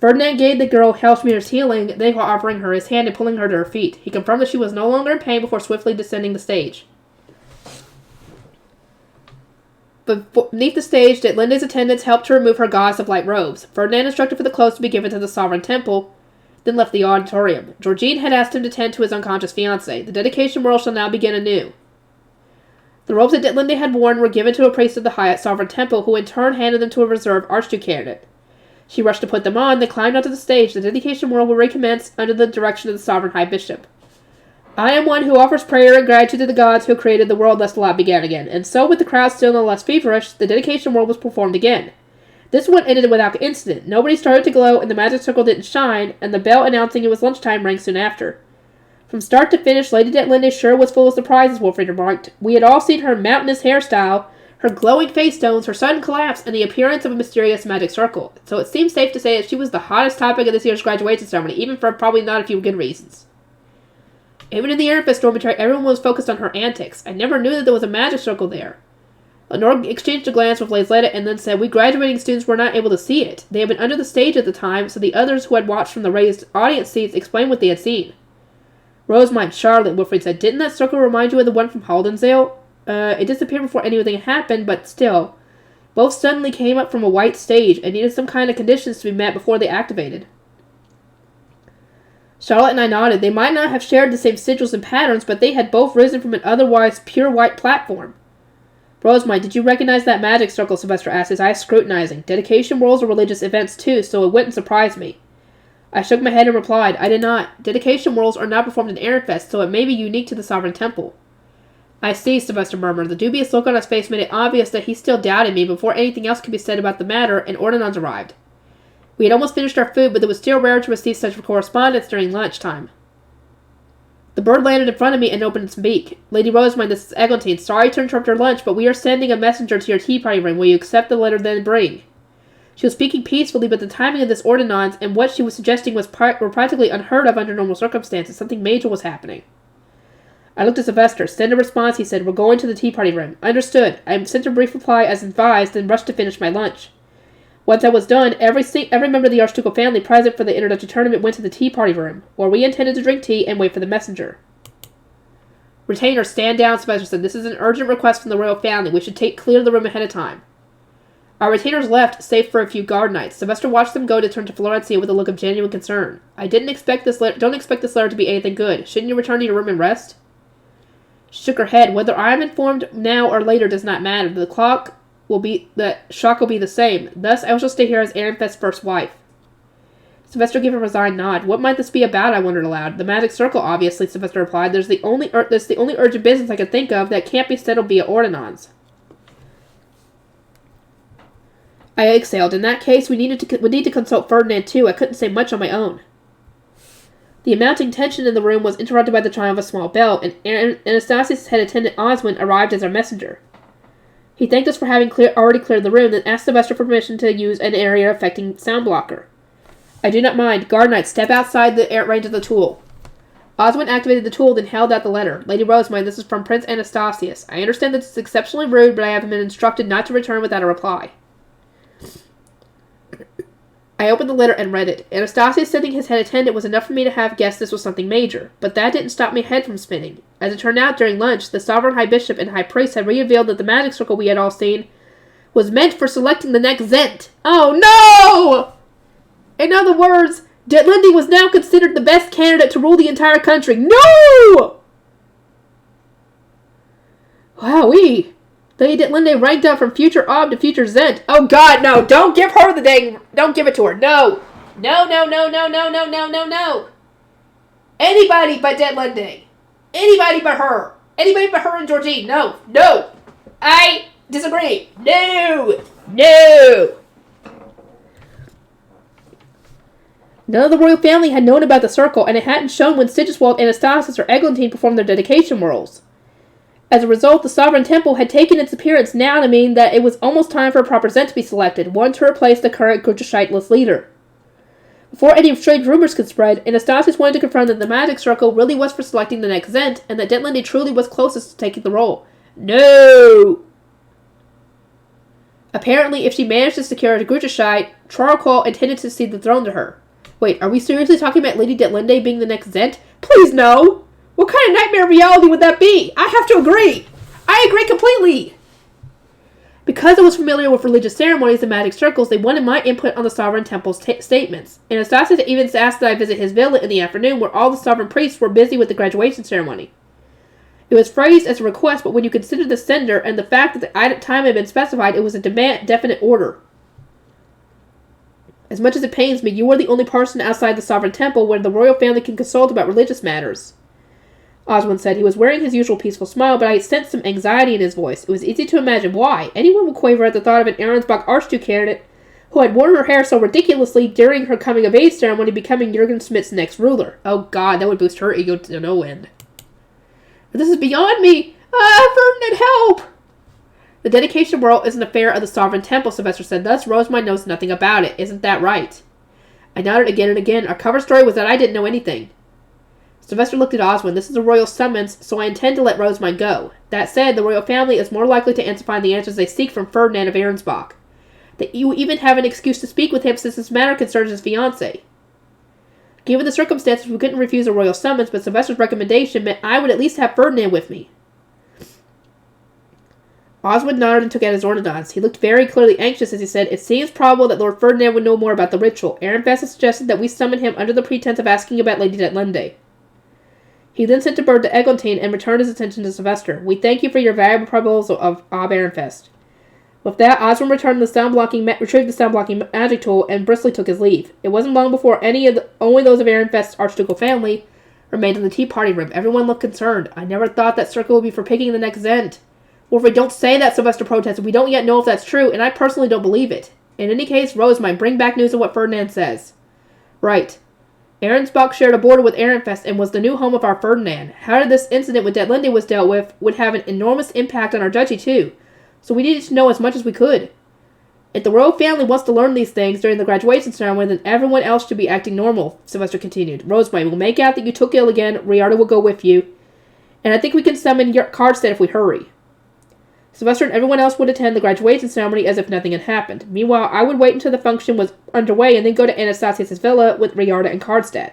Ferdinand gave the girl Hellschmier's healing, then offering her his hand and pulling her to her feet. He confirmed that she was no longer in pain before swiftly descending the stage. Beneath the stage, Detlinda's attendants helped to remove her Goddess of Light robes. Ferdinand instructed for the clothes to be given to the Sovereign Temple, then left the auditorium. Georgine had asked him to tend to his unconscious fiancé. The dedication whirl shall now begin anew. The robes that Detlinda had worn were given to a priest of the Hyatt Sovereign Temple, who in turn handed them to a reserve Archduke candidate. She rushed to put them on, then climbed onto the stage. The dedication whirl will recommence under the direction of the Sovereign High Bishop. I am one who offers prayer and gratitude to the gods who created the world, lest the lot began again. And so, with the crowd still no less feverish, the dedication whirl was performed again. This one ended without incident. Nobody started to glow, and the magic circle didn't shine, and the bell announcing it was lunchtime rang soon after. From start to finish, Lady Detlinda sure was full of surprises, Wolfried remarked. We had all seen her mountainous hairstyle, her glowing face tones, her sudden collapse, and the appearance of a mysterious magic circle. So it seems safe to say that she was the hottest topic of this year's graduation ceremony, even for probably not a few good reasons. Even in the Amethyst dormitory, everyone was focused on her antics. I never knew that there was a magic circle there. Lenore exchanged a glance with Lazletta and then said, we graduating students were not able to see it. They had been under the stage at the time, so the others who had watched from the raised audience seats explained what they had seen. Rosamund, Charlotte, Wilfrid said, didn't that circle remind you of the one from Haldensdale? It disappeared before anything happened, but still. Both suddenly came up from a white stage and needed some kind of conditions to be met before they activated. Charlotte and I nodded. They might not have shared the same sigils and patterns, but they had both risen from an otherwise pure white platform. Rosamund, did you recognize that magic circle? Sylvester asked, his eyes scrutinizing. Dedication whirls are religious events too, so it wouldn't surprise me. I shook my head and replied, I did not. Dedication whirls are not performed in Ehrenfest, so it may be unique to the Sovereign Temple. I see, Sylvester murmured. The dubious look on his face made it obvious that he still doubted me before anything else could be said about the matter, and ordinands arrived. We had almost finished our food, but it was still rare to receive such correspondence during lunchtime. The bird landed in front of me and opened its beak. Lady Rosamond, this is Eglantine. Sorry to interrupt your lunch, but we are sending a messenger to your tea party room. Will you accept the letter then bring? She was speaking peacefully, but the timing of this ordinance and what she was suggesting were practically unheard of under normal circumstances. Something major was happening. I looked at Sylvester. Send a response, he said. We're going to the tea party room. Understood. I sent a brief reply as advised, then rushed to finish my lunch. Once that was done, every member of the Archducal family present for the introductory tournament went to the tea party room, where we intended to drink tea and wait for the messenger. Retainer, stand down, Sylvester said. This is an urgent request from the royal family. We should clear the room ahead of time. Our retainers left, save for a few guard knights. Sylvester watched them go to turn to Florencia with a look of genuine concern. Don't expect this letter to be anything good. Shouldn't you return to your room and rest? She shook her head. Whether I am informed now or later does not matter. The shock will be the same. Thus, I shall stay here as Ehrenfest's first wife. Sylvester gave a resigned nod. What might this be about, I wondered aloud. The magic circle, obviously, Sylvester replied. That's the only urgent business I can think of that can't be settled via ordinance. I exhaled. In that case, we need to consult Ferdinand too. I couldn't say much on my own. The amounting tension in the room was interrupted by the chime of a small bell, and Anastasius' head attendant Oswin arrived as our messenger. He thanked us for having already cleared the room, then asked Sylvester for permission to use an area affecting sound blocker. I do not mind. Guard knight, step outside the range of the tool. Oswin activated the tool, then held out the letter. Lady Rosamond, this is from Prince Anastasius. I understand that this is exceptionally rude, but I have been instructed not to return without a reply. I opened the letter and read it. Anastasius sending his head attendant was enough for me to have guessed this was something major, but that didn't stop my head from spinning. As it turned out, during lunch, the sovereign high bishop and high priest had revealed that the magic circle we had all seen was meant for selecting the next Zent. Oh no! In other words, Detlinde was now considered the best candidate to rule the entire country. No! Wowee. Lady Detlinde ranked up from future Ob to future Zent. Oh god, no! Don't give her don't give it to her. No! No, no, no, no, no, no, no, no, no! Anybody but Detlinde. Anybody but her. Anybody but her and Georgine. No, no! I disagree. No! No! None of the royal family had known about the circle, and it hadn't shown when Sigiswald, Anastasius, or Eglantine performed their dedication whirls. As a result, the Sovereign Temple had taken its appearance now to mean that it was almost time for a proper Zent to be selected, one to replace the current Gurgeshite-less leader. Before any strange rumors could spread, Anastasius wanted to confirm that the magic circle really was for selecting the next Zent, and that Detlinde truly was closest to taking the role. No! Apparently, if she managed to secure a Gurgeshite, Charlqual intended to cede the throne to her. Wait, are we seriously talking about Lady Detlinde being the next Zent? Please no! What kind of nightmare reality would that be? I have to agree! I agree completely! Because I was familiar with religious ceremonies and magic circles, they wanted my input on the Sovereign Temple's statements. Anastasius even asked that I visit his villa in the afternoon, where all the sovereign priests were busy with the graduation ceremony. It was phrased as a request, but when you consider the sender and the fact that the time had been specified, it was a definite order. As much as it pains me, you are the only person outside the Sovereign Temple where the royal family can consult about religious matters. Oswald said. He was wearing his usual peaceful smile, but I sensed some anxiety in his voice. It was easy to imagine why. Anyone would quaver at the thought of an Arensbach Archduke candidate who had worn her hair so ridiculously during her coming-of-age ceremony becoming Jürgen Schmidt's next ruler. Oh god, that would boost her ego to no end. But this is beyond me! Ferdinand, help! The dedication whirl is an affair of the Sovereign Temple, Sylvester said. Thus, Rosamond knows nothing about it. Isn't that right? I nodded again and again. Our cover story was that I didn't know anything. Sylvester looked at Oswin. This is a royal summons, so I intend to let Rosamond go. That said, the royal family is more likely to find the answers they seek from Ferdinand of Arensbach. That you even have an excuse to speak with him since this matter concerns his fiancée. Given the circumstances, we couldn't refuse a royal summons, but Sylvester's recommendation meant I would at least have Ferdinand with me. Oswald nodded and took out his ordinance. He looked very clearly anxious as he said, It seems probable that Lord Ferdinand would know more about the ritual. Ehrenfest has suggested that we summon him under the pretense of asking about Lady Detlinde. He then sent a bird to Eglantine and returned his attention to Sylvester. We thank you for your valuable proposal of Ehrenfest. With that, Oswald retrieved the sound-blocking magic tool and briskly took his leave. It wasn't long before only those of Ehrenfest's archducal family remained in the tea party room. Everyone looked concerned. I never thought that circle would be for picking the next Zend. Well, if we don't say that, Sylvester protested. We don't yet know if that's true, and I personally don't believe it. In any case, Rosemine, bring back news of what Ferdinand says. Right. Ahrensbach shared a border with Ehrenfest and was the new home of our Ferdinand. How did this incident with Detlinde was dealt with would have an enormous impact on our duchy, too. So we needed to know as much as we could. If the royal family wants to learn these things during the graduation ceremony, then everyone else should be acting normal, Sylvester continued. Rosemary, we'll make out that you took ill again. Riarda will go with you. And I think we can summon Karlstedt if we hurry. Sylvester and everyone else would attend the graduation ceremony as if nothing had happened. Meanwhile, I would wait until the function was underway and then go to Anastasius' villa with Riarda and Karlstedt.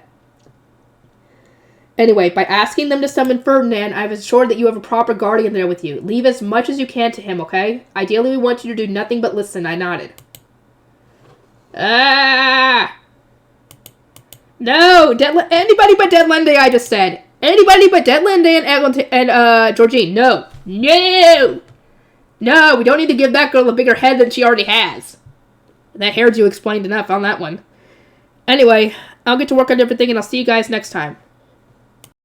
Anyway, by asking them to summon Ferdinand, I've assured that you have a proper guardian there with you. Leave as much as you can to him, okay? Ideally, we want you to do nothing but listen. I nodded. Ah! No! Anybody but Detlinde, I just said. Anybody but Detlinde and Georgine. No. No! No, we don't need to give that girl a bigger head than she already has. That hairdo explained enough on that one. Anyway, I'll get to work on everything and I'll see you guys next time.